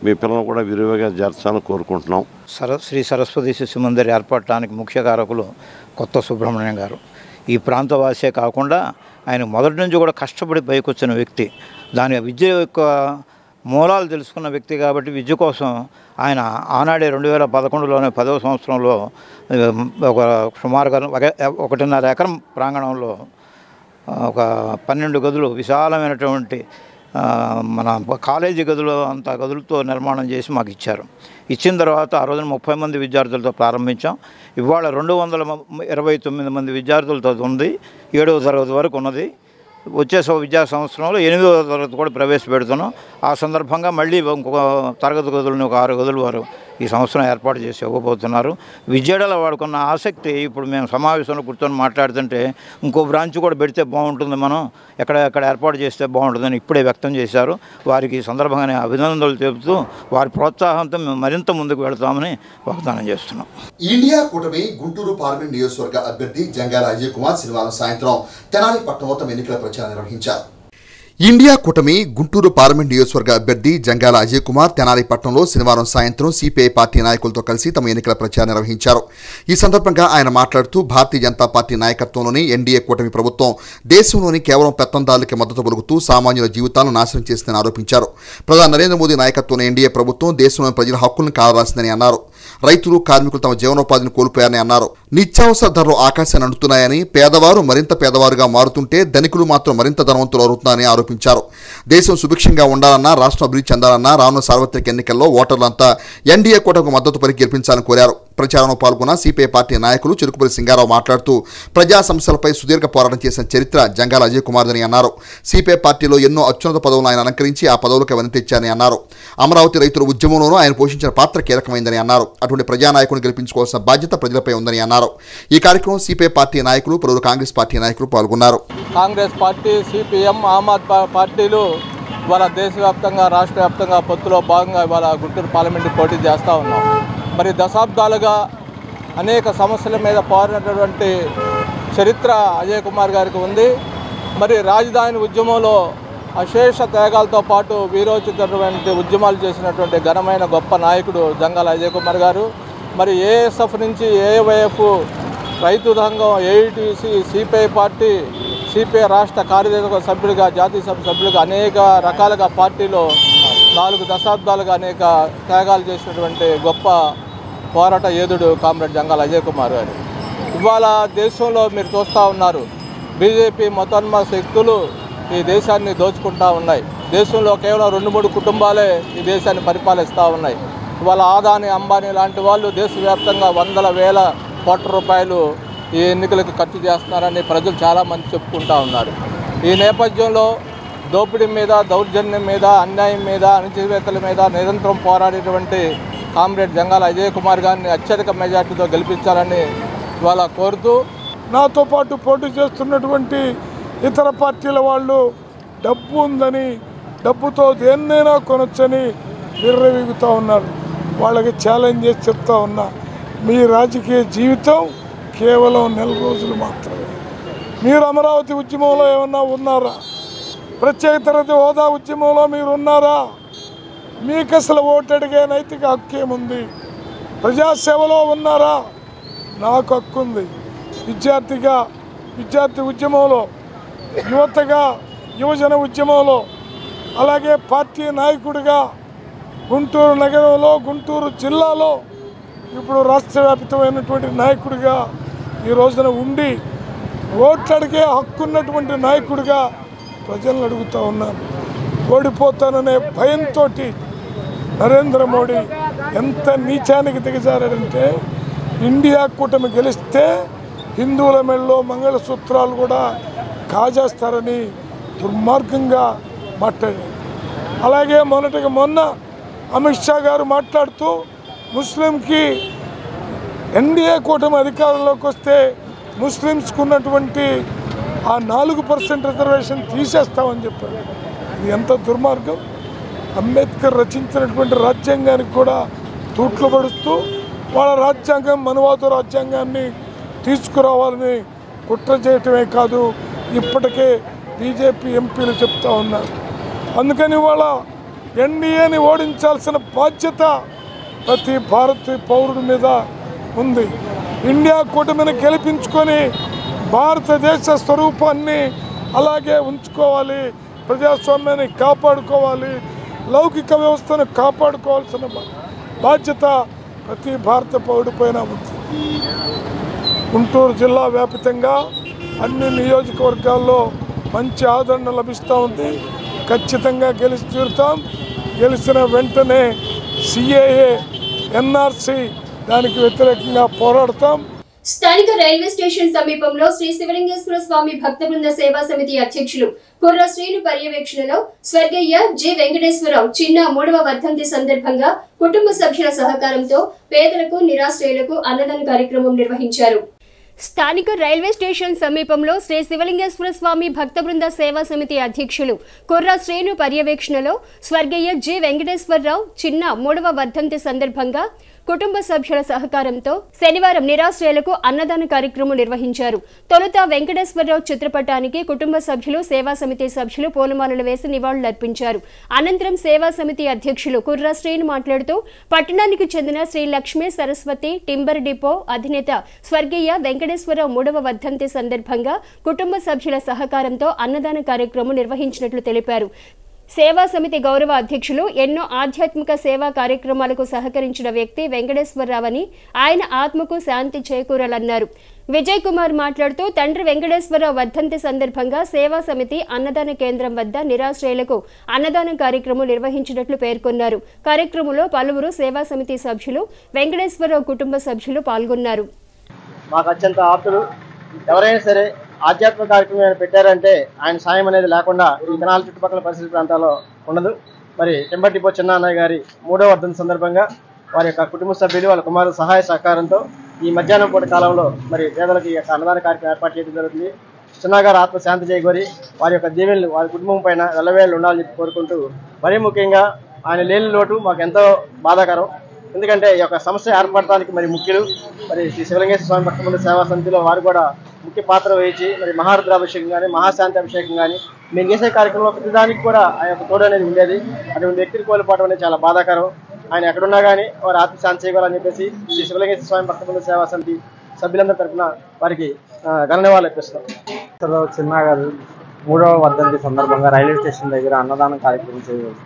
మీ పిల్లలను కూడా విరివిగా చేర్చాలని కోరుకుంటున్నాం. శ్రీ సరస్వతి శిశు మందిర్ ఏర్పడటానికి ముఖ్య కారకులు కొత్త సుబ్రహ్మణ్యం గారు. ఈ ప్రాంతవాసే కాకుండా ఆయన మొదటి నుంచి కూడా కష్టపడి పైకొచ్చిన వ్యక్తి. దాని విద్య యొక్క మూలాలు తెలుసుకున్న వ్యక్తి కాబట్టి విద్య కోసం ఆయన ఆనాడే 2011లోనే 10వ సంవత్సరంలో ఒక సుమారుగా 1.5 ఎకరం ప్రాంగణంలో ఒక 12 గదులు విశాలమైనటువంటి మన కాలేజీ గదులు అంత గదులతో నిర్మాణం చేసి మాకు ఇచ్చారు. ఇచ్చిన తర్వాత ఆ రోజున 30 మంది విద్యార్థులతో ప్రారంభించాం. ఇవాళ 229 మంది విద్యార్థులతో ఉంది. 7వ తరగతి వరకు ఉన్నది. వచ్చే విద్యా సంవత్సరంలో 8వ తరగతి కూడా ప్రవేశపెడుతున్నాం. ఆ సందర్భంగా మళ్ళీ ఇంకొక తరగతి గదులను ఒక 6 గదులు వారు ఈ సంవత్సరం ఏర్పాటు చేసి ఇవ్వబోతున్నారు. విద్యార్థుల వాడుకున్న ఆసక్తి ఇప్పుడు మేము సమావేశంలో కూర్చొని మాట్లాడుతుంటే ఇంకో బ్రాంచ్ కూడా పెడితే బాగుంటుంది, మనం ఎక్కడ ఏర్పాటు చేస్తే బాగుంటుందని ఇప్పుడే వ్యక్తం చేశారు. వారికి ఈ సందర్భంగానే అభినందనలు చెబుతూ వారి ప్రోత్సాహంతో మేము మరింత ముందుకు వెళతామని వాగ్దానం చేస్తున్నాం. ఇండియా కూటమి గుంటూరు పార్లమెంట్ నియోజకవర్గ అభ్యర్థి జంగాల అజయ్ కుమార్ శనివారం సాయంత్రం తెనాలి పట్టణంలో తమ ఎన్నికల ప్రచారం నిర్వహించారు. ఇండియా కూటమి గుంటూరు పార్లమెంట్ నియోజకవర్గ అభ్యర్థి జంగాల అజయ్ కుమార్ తెనాలి పట్టణంలో శనివారం సాయంత్రం సిపిఐ పార్టీ నాయకులతో కలిసి తమ ఎన్నికల ప్రచారం నిర్వహించారు. ఈ సందర్భంగా ఆయన మాట్లాడుతూ భారతీయ జనతా పార్టీ నాయకత్వంలోని ఎన్డీఏ కూటమి ప్రభుత్వం దేశంలోని కేవలం పెత్తందారులకి మద్దతు పలుకుతూ సామాన్యుల జీవితాలను నాశనం చేసిందని ఆరోపించారు. ప్రధాని నరేంద్ర మోదీ నాయకత్వంలోని ఎన్డీఏ ప్రభుత్వం దేశంలోని ప్రజల హక్కులను కాలరాసిందని అన్నారు. రైతులు కార్మికులు తమ జీవనోపాధిని కోల్పోయారని అన్నారు. నిత్యావసర ధరలు ఆకాశాన్ని అంటున్నాయని, పేదవారు మరింత పేదవారుగా మారుతుంటే ధనికులు మాత్రం మరింత ధనవంతులు అవుతున్నారని ఆరోపించారు. దేశం సుభిక్షంగా ఉండాలన్నా, రాష్ట్రం అభివృద్ధి చెందాలన్నా రానున్న సార్వత్రిక ఎన్నికల్లో ఓటర్లంతా ఎన్డీఏ కూటమికి మద్దతు పలికి గెలిపించాలని కోరారు. ప్రచారంలో పాల్గొన్న సిపిఐ పార్టీ నాయకులు చిరుకుపల్లి సింగారావు మాట్లాడుతూ ప్రజా సమస్యలపై సుదీర్ఘ పోరాటం చేసిన చరిత్ర జంగాల అజయ్ కుమార్దని అన్నారు. సిపిఐ పార్టీలో ఎన్నో అత్యున్నత పదవులను ఆయన అలంకరించి ఆ పదవులకు వనితెచ్చారని అన్నారు. అమరావతి రైతుల ఉద్యమంలోనూ ఆయన పోషించిన పాత్ర కీలకమైందని అన్నారు. అటువంటి ప్రజానాయకుని గెలిపించుకోవాల్సిన బాధ్యత ప్రజలపై ఉందని అన్నారు. ఈ కార్యక్రమం సిపిఐ పార్టీ నాయకులు, పలువురు కాంగ్రెస్ పార్టీ నాయకులు పాల్గొన్నారు. కాంగ్రెస్ పార్టీ, సిపిఎం, ఆమ్ ఆద్మీ పార్టీలు ఇవాళ దేశవ్యాప్తంగా, రాష్ట్ర వ్యాప్తంగా పొత్తులో భాగంగా ఇవాళ గుంటూరు పార్లమెంటు పోటీ చేస్తూ ఉన్నాం. మరి దశాబ్దాలుగా అనేక సమస్యల మీద పోరాడినటువంటి చరిత్ర అజయ్ కుమార్ గారికి ఉంది. మరి రాజధాని ఉద్యమంలో అశేష త్యాగాలతో పాటు వీరోచితమైనటువంటి ఉద్యమాలు చేసినటువంటి ఘనమైన గొప్ప నాయకుడు జంగాల అజయ్ కుమార్ గారు. మరి ఏఎస్ఎఫ్ నుంచి ఏవైఎఫ్, రైతు సంఘం, ఏఐటీసీ, సిపిఐ పార్టీ, సిపిఐ రాష్ట్ర కార్యదర్శి సభ్యులుగా, జాతీయ సభ్యులుగా అనేక రకాలుగా పార్టీలో 4 దశాబ్దాలుగా అనేక త్యాగాలు చేసినటువంటి గొప్ప పోరాట యోధుడు కామ్రేడ్ జంగాల అజయ్ కుమార్ గారు. ఇవాళ దేశంలో మీరు చూస్తూ ఉన్నారు, బీజేపీ మతోన్మాద శక్తులు ఈ దేశాన్ని దోచుకుంటూ ఉన్నాయి. దేశంలో కేవలం 2-3 కుటుంబాలే ఈ దేశాన్ని పరిపాలిస్తూ ఉన్నాయి. ఇవాళ ఆదాని, అంబానీ లాంటి వాళ్ళు దేశవ్యాప్తంగా వందల వేల కోట్ల రూపాయలు ఈ ఎన్నికలకు ఖర్చు చేస్తున్నారని ప్రజలు చాలామంది చెప్పుకుంటూ ఉన్నారు. ఈ నేపథ్యంలో దోపిడీ మీద, దౌర్జన్యం మీద, అన్యాయం మీద, అణచివేతల మీద నిరంతరం పోరాడేటువంటి కామ్రేడ్ జంగాల అజయ్ కుమార్ గారిని అత్యధిక మెజార్టీతో గెలిపించాలని ఇవాళ కోరుతూ, నాతో పాటు పోటీ చేస్తున్నటువంటి ఇతర పార్టీల వాళ్ళు డబ్బు ఉందని, డబ్బుతో దేన్నైనా కొనొచ్చని విర్రవీగుతూ ఉన్నారు. వాళ్ళకి ఛాలెంజ్ చేసి చెప్తా ఉన్నా, మీ రాజకీయ జీవితం కేవలం 4 రోజులు మాత్రమే. మీరు అమరావతి ఉద్యమంలో ఏమన్నా ఉన్నారా? ప్రత్యేక తరగతి హోదా ఉద్యమంలో మీరు ఉన్నారా? మీకు అసలు ఓటు అడిగే నైతిక హక్కు ఏముంది? ప్రజాసేవలో ఉన్నారా? నాకు హక్కు ఉంది. విద్యార్థిగా, విద్యార్థి ఉద్యమంలో, యువతగా, యువజన ఉద్యమంలో, అలాగే పార్టీ నాయకుడిగా గుంటూరు నగరంలో, గుంటూరు జిల్లాలో, ఇప్పుడు రాష్ట్ర వ్యాప్తమైనటువంటి నాయకుడిగా ఈ రోజున ఉండి ఓట్లు అడిగే హక్కున్నటువంటి నాయకుడిగా ప్రజలను అడుగుతూ ఉన్నాను. ఓడిపోతాననే భయంతో నరేంద్ర మోడీ ఎంత నీచానికి దిగజారంటే, ఇండియా కూటమి గెలిస్తే హిందువుల మెడలో మంగళసూత్రాలు కూడా కాజేస్తారని దుర్మార్గంగా మాట్లాడారు. అలాగే మొన్న అమిత్ షా గారు మాట్లాడుతూ ముస్లింకి ఎన్డీఏ కూటమి అధికారంలోకి వస్తే ముస్లిమ్స్కి ఉన్నటువంటి ఆ 4% రిజర్వేషన్ తీసేస్తామని చెప్పారు. ఇది ఎంత దుర్మార్గం! అంబేద్కర్ రచించినటువంటి రాజ్యాంగానికి కూడా తూట్లు పడుస్తూ వాళ్ళ రాజ్యాంగం, మనువాద రాజ్యాంగాన్ని తీసుకురావాలని కుట్ర చేయటమే కాదు, ఇప్పటికే బీజేపీ ఎంపీలు చెప్తా ఉన్నారు. అందుకని వాళ్ళ ఎన్డీఏని ఓడించాల్సిన బాధ్యత ప్రతి భారతీయ పౌరుడి మీద ఉంది. ఇండియా కూటమిని గెలిపించుకొని భారతదేశ స్వరూపాన్ని అలాగే ఉంచుకోవాలి, ప్రజాస్వామ్యాన్ని కాపాడుకోవాలి, లౌకిక వ్యవస్థను కాపాడుకోవాల్సిన బాధ్యత ప్రతి భారత పౌరుడిపైన ఉంది. గుంటూరు జిల్లా వ్యాప్తంగా అన్ని నియోజకవర్గాల్లో మంచి ఆదరణ లభిస్తూ ఉంది. ఖచ్చితంగా గెలిచి తీరుతాం. గెలిచిన వెంటనే సిఏఏ, ఎన్ఆర్సీ దానికి వ్యతిరేకంగా పోరాడతాం. స్థానిక రైల్వే స్టేషన్ సమీపంలో శ్రీ శివలింగేశ్వర స్వామి భక్త బృంద సేవా సమితి అధ్యక్షులు కుర్ర శ్రీను పర్యవేక్షణలో స్వర్గీయ జి వెంకటేశ్వరరావు చిన్న 3వ వర్ధంతి సందర్భంగా కుటుంబ సభ్యుల సహకారంతో పేదలకు నిరాశ్రయులకు అన్నదాన కార్యక్రమం నిర్వహించారు. స్థానిక రైల్వే స్టేషన్ సమీపంలో శ్రీ శివలింగేశ్వర స్వామి భక్త బృంద సేవా సమితి అధ్యక్షులు కుర్ర శ్రీను పర్యవేక్షణలో స్వర్గీయ జి వెంకటేశ్వరరావు చిన్న 3వ వర్ధంతి సందర్భంగా కుటుంబ సభ్యుల సహకారంతో శనివారం నిరాశ్రయులకు అన్నదాన కార్యక్రమం నిర్వహించారు. తొలుత వెంకటేశ్వరరావు చిత్రపటానికి కుటుంబ సభ్యులు సేవా సమితి సభ్యులు పూలమాలలు వేసి నివాళులర్పించారు. అనంతరం సేవా సమితి అధ్యక్షులు కుర్ర శ్రీను మాట్లాడుతూ పట్టణానికి చెందిన శ్రీ లక్ష్మీ సరస్వతి టింబర్ డిపో అధినేత స్వర్గీయ వెంకటేశ్వరరావు 3వ వర్ధంతి సందర్భంగా కుటుంబ సభ్యుల సహకారంతో అన్నదాన కార్యక్రమం నిర్వహించినట్లు తెలిపారు. సేవా సమితి గౌరవ అధ్యక్షులు ఎన్నో ఆధ్యాత్మిక సేవా కార్యక్రమాలకు సహకరించిన వ్యక్తి వెంకటేశ్వరరావు అని ఆయన ఆత్మకు శాంతి చేకూరాలన్నారు. విజయ్ కుమార్ మాట్లాడుతూ తండ్రి వెంకటేశ్వరరావు వర్ధంతి సందర్భంగా సేవా సమితి అన్నదాన కేంద్రం వద్ద నిరాశ్రయులకు అన్నదాన కార్యక్రమం నిర్వహించినట్లు పేర్కొన్నారు. కార్యక్రమంలో పలువురు సేవా సమితి సభ్యులు వెంకటేశ్వరరావు కుటుంబ సభ్యులు పాల్గొన్నారు. మాకు అత్యంత ఆప్తులు ఎవరైనా సరే ఆధ్యాత్మిక కార్యక్రమం పెట్టారంటే ఆయన సాయం అనేది లేకుండా ఈ తెనాలి చుట్టుపక్కల పరిసర ప్రాంతాల్లో ఉండదు. మరి టింబర్ డిపో చిన్న అన్నయ్య గారి 3వ వర్ధంతి సందర్భంగా వారి యొక్క కుటుంబ సభ్యులు వాళ్ళ కుమారుల సహాయ సహకారంతో ఈ మధ్యాహ్నం పూట కాలంలో మరి పేదలకు ఈ యొక్క అన్నదాన కార్యక్రమం ఏర్పాటు చేయడం జరుగుతుంది. చిన్నగారు ఆత్మ శాంతి చేకూరి వారి యొక్క దీవెనలు వారి కుటుంబం పైన వెళ్ళవేళ్ళు ఉండాలని చెప్పి కోరుకుంటూ మరీ ముఖ్యంగా ఆయన లేని లోటు మాకు ఎంతో బాధాకరం. ఎందుకంటే ఈ యొక్క సమస్య ఏర్పడటానికి మరి ముఖ్యులు మరి శ్రీ శివలింగేశ్వర స్వామి భక్త బృంద సేవా సమితిలో వారు కూడా ముఖ్య పాత్ర వహించి మరి మహారుద్రాభిషేకం కానీ మహాశాంతి అభిషేకం కానీ మేము చేసే కార్యక్రమంలో ప్రతిదానికి కూడా ఆ యొక్క తోడు అనేది ఉండేది. అటువంటి వ్యక్తిని కోల్పోవడం అనేది చాలా బాధాకరం. ఆయన ఎక్కడున్నా కానీ వారు ఆత్మశాంతి చేయగలని చెప్పేసి శ్రీ శివలింగేశ్వర స్వామి భక్త బృంద సేవా సమితి సభ్యులందరి తరఫున వారికి ఘననివాళులు అర్పిస్తున్నాం. చిన్న గారు 3వ వర్ధంతి సందర్భంగా రైల్వే స్టేషన్ దగ్గర అన్నదానం కార్యక్రమం చేయవచ్చు.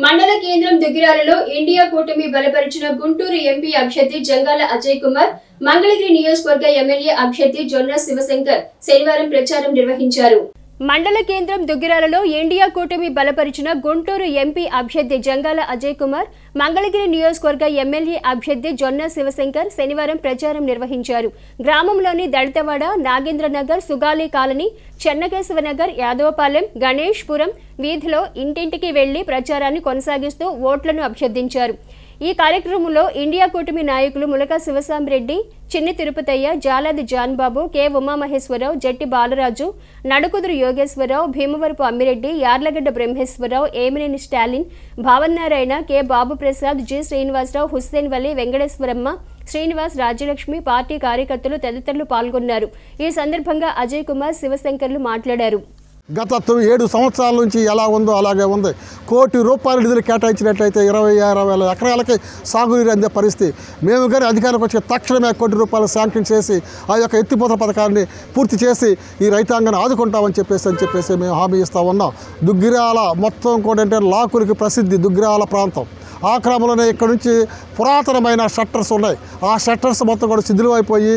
మండల కేంద్రం దుగ్గిరాలలో ఇండియా కూటమి బలపరిచిన గుంటూరు ఎంపీ అభ్యర్థి జంగాల అజయ్ కుమార్, మంగళగిరి నియోజకవర్గ ఎమ్మెల్యే అభ్యర్థి జొన్న శివశంకర్ శనివారం ప్రచారం నిర్వహించారు. మండల కేంద్రం దుగ్గిరాలలో ఇండియా కూటమి బలపరిచిన గుంటూరు ఎంపీ అభ్యర్థి జంగాల అజయ్ కుమార్, మంగళగిరి నియోజకవర్గ ఎమ్మెల్యే అభ్యర్థి జొన్న శివశంకర్ శనివారం ప్రచారం నిర్వహించారు. గ్రామంలోని దళితవాడ, నాగేంద్రనగర్, సుగాలి కాలనీ, చెన్నకేశవనగర్, యాదవపాలెం, గణేష్పురం వీధిలో ఇంటింటికి వెళ్లి ప్రచారాన్ని కొనసాగిస్తూ ఓట్లను అభ్యర్థించారు. ఈ కార్యక్రమంలో ఇండియా కూటమి నాయకులు ములక శివసాంరెడ్డి, చిన్ని తిరుపతయ్య, జాలాది జాన్బాబు, కె ఉమామహేశ్వరరావు, జట్టి బాలరాజు, నడుకుదురు యోగేశ్వరరావు, భీమవరపు అమ్మిరెడ్డి, యార్లగడ్డ బ్రహ్మేశ్వరరావు, ఏమినేని స్టాలిన్, భావన్నారాయణ, కె బాబు ప్రసాద్, జి శ్రీనివాసరావు, హుస్సేన్ వలి, వెంకటేశ్వరమ్మ, శ్రీనివాస్, రాజ్యలక్ష్మి, పార్టీ కార్యకర్తలు తదితరులు పాల్గొన్నారు. ఈ సందర్భంగా అజయ్ కుమార్, శివశంకర్లు మాట్లాడారు. గత 7 సంవత్సరాల నుంచి ఎలా ఉందో అలాగే ఉంది. ₹1 కోటి నిధులు కేటాయించినట్లయితే 20,000 ఎకరాలకి సాగునీరు అందే పరిస్థితి. మేము కానీ అధికారులకు వచ్చి తక్షణమే ₹1 కోటి శాంక్షన్ చేసి ఆ యొక్క ఎత్తిపోతల పథకాన్ని పూర్తి చేసి ఈ రైతాంగాన్ని ఆదుకుంటామని చెప్పేసి మేము హామీ ఇస్తూ ఉన్నాం. దుగ్గిరాల మొత్తం కూడా అంటే లాకులకి ప్రసిద్ధి దుగ్గిరాల ప్రాంతం. ఆ క్రమంలోనే ఇక్కడ నుంచి పురాతనమైన షట్టర్స్ ఉన్నాయి. ఆ షట్టర్స్ మొత్తం కూడా శిథిలమైపోయి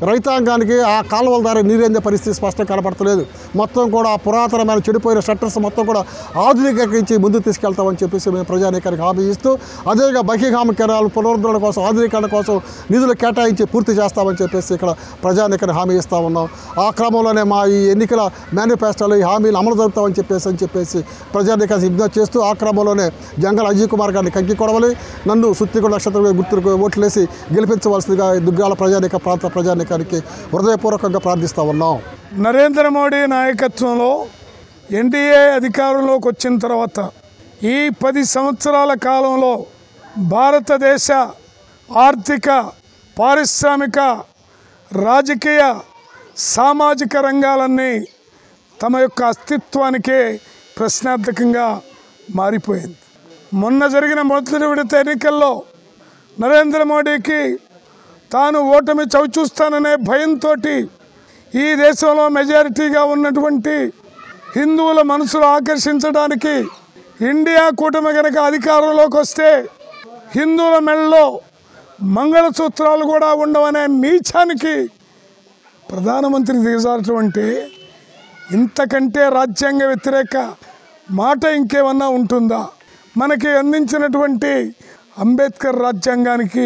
రైతాంగానికి ఆ కాలువల ద్వారా నీరేందే పరిస్థితి స్పష్టంగా కనపడతలేదు. మొత్తం కూడా ఆ పురాతనమైన చెడిపోయిన షట్టర్స్ మొత్తం కూడా ఆధునీకరించి ముందుకు తీసుకెళ్తామని చెప్పేసి మేము ప్రజానీకానికి హామీ ఇస్తూ అదేవిధంగా బకింగ్హామ్ కెనాల్ పునరుద్ధరణ కోసం ఆధునీకరణ కోసం నిధులు కేటాయించి పూర్తి చేస్తామని చెప్పేసి ఇక్కడ ప్రజానీకానికి హామీ ఇస్తూ ఉన్నాం. ఆ క్రమంలోనే మా ఈ ఎన్నికల మేనిఫెస్టోలో ఈ హామీలు అమలు జరుపుతామని చెప్పేసి ప్రజానీకానికి విజ్ఞప్తి చేస్తూ ఆ క్రమంలోనే జంగల్ అజయ్ కుమార్ గారిని కంకి కొడవలి నన్ను సుత్తిగూడ నక్షత్ర గుర్తుకు ఓట్లేసి గెలిపించవలసిందిగా దుగ్గాల ప్రజానీక ప్రాంత ప్రజానీకానికి హృదయపూర్వకంగా ప్రార్థిస్తూ ఉన్నాం. నరేంద్ర మోడీ నాయకత్వంలో ఎన్డీఏ అధికారంలోకి వచ్చిన తర్వాత ఈ 10 సంవత్సరాల కాలంలో భారతదేశ ఆర్థిక, పారిశ్రామిక, రాజకీయ, సామాజిక రంగాలన్నీ తమ యొక్క అస్తిత్వానికే ప్రశ్నార్థకంగా మారిపోయింది. మొన్న జరిగిన మొదటి విడత ఎన్నికల్లో నరేంద్ర మోడీకి తాను ఓటమి చవిచూస్తాననే భయంతో ఈ దేశంలో మెజారిటీగా ఉన్నటువంటి హిందువుల మనసులు ఆకర్షించడానికి ఇండియా కూటమి కనుక అధికారంలోకి వస్తే హిందువుల మెడలో మంగళసూత్రాలు కూడా ఉండవనే నీచానికి ప్రధానమంత్రి దిగజారటువంటి ఇంతకంటే రాజ్యాంగ వ్యతిరేక మాట ఇంకేమన్నా ఉంటుందా? మనకి అందించినటువంటి అంబేద్కర్ రాజ్యాంగానికి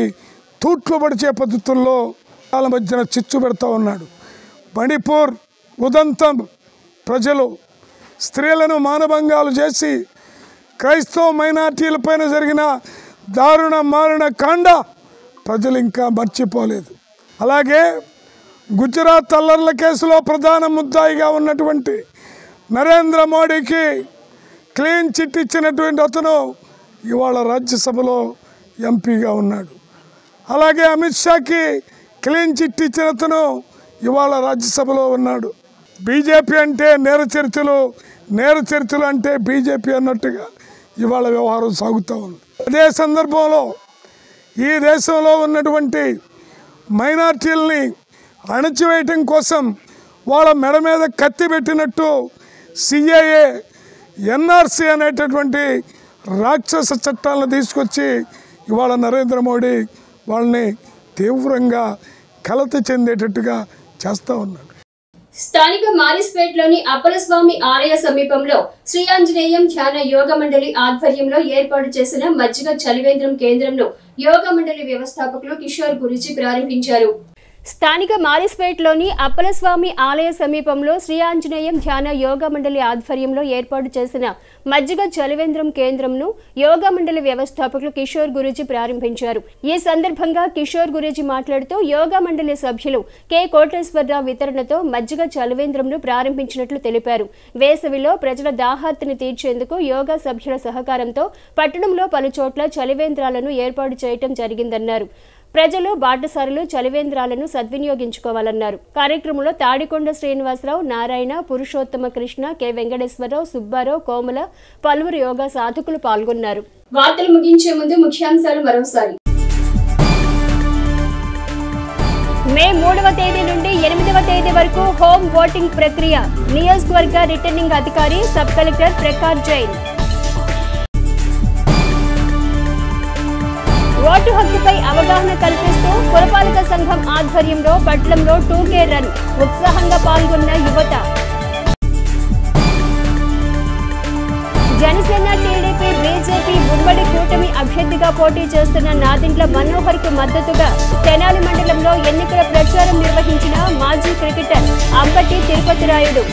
తూట్లు పడిచే పద్ధతుల్లో వాళ్ళ మధ్యన చిచ్చు పెడతా ఉన్నాడు. మణిపూర్ ఉదంతం ప్రజలు స్త్రీలను మానభంగాలు చేసి క్రైస్తవ మైనార్టీలపైన జరిగిన దారుణ మారణ కాండ ప్రజలు ఇంకా మర్చిపోలేదు. అలాగే గుజరాత్ అల్లర్ల కేసులో ప్రధాన ముద్దాయిగా ఉన్నటువంటి నరేంద్ర మోడీకి క్లీన్ చిట్ ఇచ్చినటువంటి అతను ఇవాళ రాజ్యసభలో ఎంపీగా ఉన్నాడు. అలాగే అమిత్ షాకి క్లీన్ చిట్ ఇచ్చిన అతను ఇవాళ రాజ్యసభలో ఉన్నాడు. బీజేపీ అంటే నేర చరిత్రలు అంటే బీజేపీ అన్నట్టుగా ఇవాళ వ్యవహారం సాగుతూ ఉంది. అదే సందర్భంలో ఈ దేశంలో ఉన్నటువంటి మైనార్టీలని అణచివేయటం కోసం వాళ్ళ మెడ మీద కత్తి పెట్టినట్టు సిఏఏ ఎన్ఆర్సీ అనేటటువంటి రాక్షస చట్టాలను తీసుకొచ్చి ఇవాళ నరేంద్ర మోడీ వాళ్ళని తీవ్రంగా కలత చెందేటట్టుగా చేస్తూ ఉన్నాడు. స్థానిక మారిస్పేట్లోని అప్పలస్వామి ఆలయ సమీపంలో శ్రీ ఆంజనేయం ధ్యాన యోగ మండలి ఆధ్వర్యంలో ఏర్పాటు చేసిన మజ్జిగ చలివేంద్రం కేంద్రంను యోగ మండలి వ్యవస్థాపకులు కిషోర్ గురూజీ ప్రారంభించారు. స్థానిక మారిస్పేట్లోని అప్పలస్వామి ఆలయ సమీపంలో శ్రీ ఆంజనేయం ధ్యాన యోగ మండలి ఆధ్వర్యంలో ఏర్పాటు చేసిన మజ్జిగ చలివేంద్రం కేంద్రంను యోగ మండలి వ్యవస్థాపకులు కిషోర్ గురూజీ ప్రారంభించారు. ఈ సందర్భంగా కిషోర్ గురూజీ మాట్లాడుతూ యోగ మండలి సభ్యులు కె కోటేశ్వరరావు వితరణతో మజ్జిగ చలివేంద్రంను ప్రారంభించినట్లు తెలిపారు. వేసవిలో ప్రజల దాహార్తిని తీర్చేందుకు యోగా సభ్యుల సహకారంతో పట్టణంలో పలుచోట్ల చలివేంద్రాలను ఏర్పాటు చేయడం జరిగిందన్నారు. ప్రజలు బాటసారులు చలివేంద్రాలను సద్వినియోగించుకోవాలన్నారు. కార్యక్రమంలో తాడికొండ శ్రీనివాసరావు, నారాయణ, పురుషోత్తమ కృష్ణ, కె వెంకటేశ్వరరావు, సుబ్బారావు, కోమల, పలువురు యోగా సాధకులు పాల్గొన్నారు. వార్తలు ముగించే ముందు ముఖ్యాంశాలు మరోసారి. మే 3వ తేదీ నుండి 8వ తేదీ వరకు హోమ్ ఓటింగ్ ప్రక్రియ. నియోజకవర్గ రిటర్నింగ్ అధికారి sub collector Prakash Jain. Vote హక్కుపై అవగాహన కల్పిస్తూ పురపాలక సంఘం ఆధ్వర్యంలో పట్నంలో 2K రన్ ఉత్సాహంగా పాల్గొన్న యువత. జనసేన, టీడీపీ, బీజేపీ ఉమ్మడి కూటమి అభ్యర్థిగా పోటీ చేస్తున్న నాదింట్ల మనోహర్ కు మద్దతుగా తెనాలి మండలంలో ఎన్నికల ప్రచారం నిర్వహించిన మాజీ cricketer Ambati Tirupati Rayudu.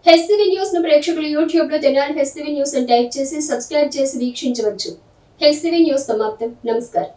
HCV news ను ప్రేక్షకులు యూట్యూబ్ లో తెనాలి హెచ్సివి న్యూస్ అని టైప్ చేసి సబ్స్క్రైబ్ చేసి వీక్షించవచ్చు. హెచ్సివి న్యూస్ సమాప్తం. నమస్కారం.